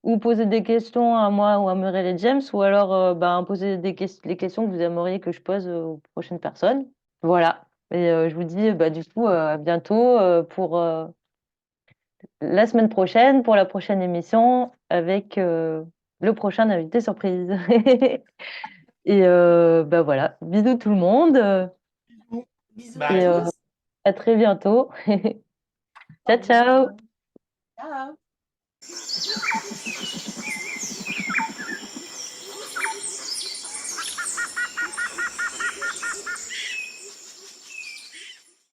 ou poser des questions à moi ou à Muriel et James, ou alors ben, poser les questions que vous aimeriez que je pose aux prochaines personnes. Voilà. Et je vous dis bah, du coup à bientôt pour la semaine prochaine, pour la prochaine émission, avec le prochain invité surprise. Et bah, voilà, bisous tout le monde Bisous à et Bye. tous. à très bientôt. Au Ciao, revoir. ciao! Ciao.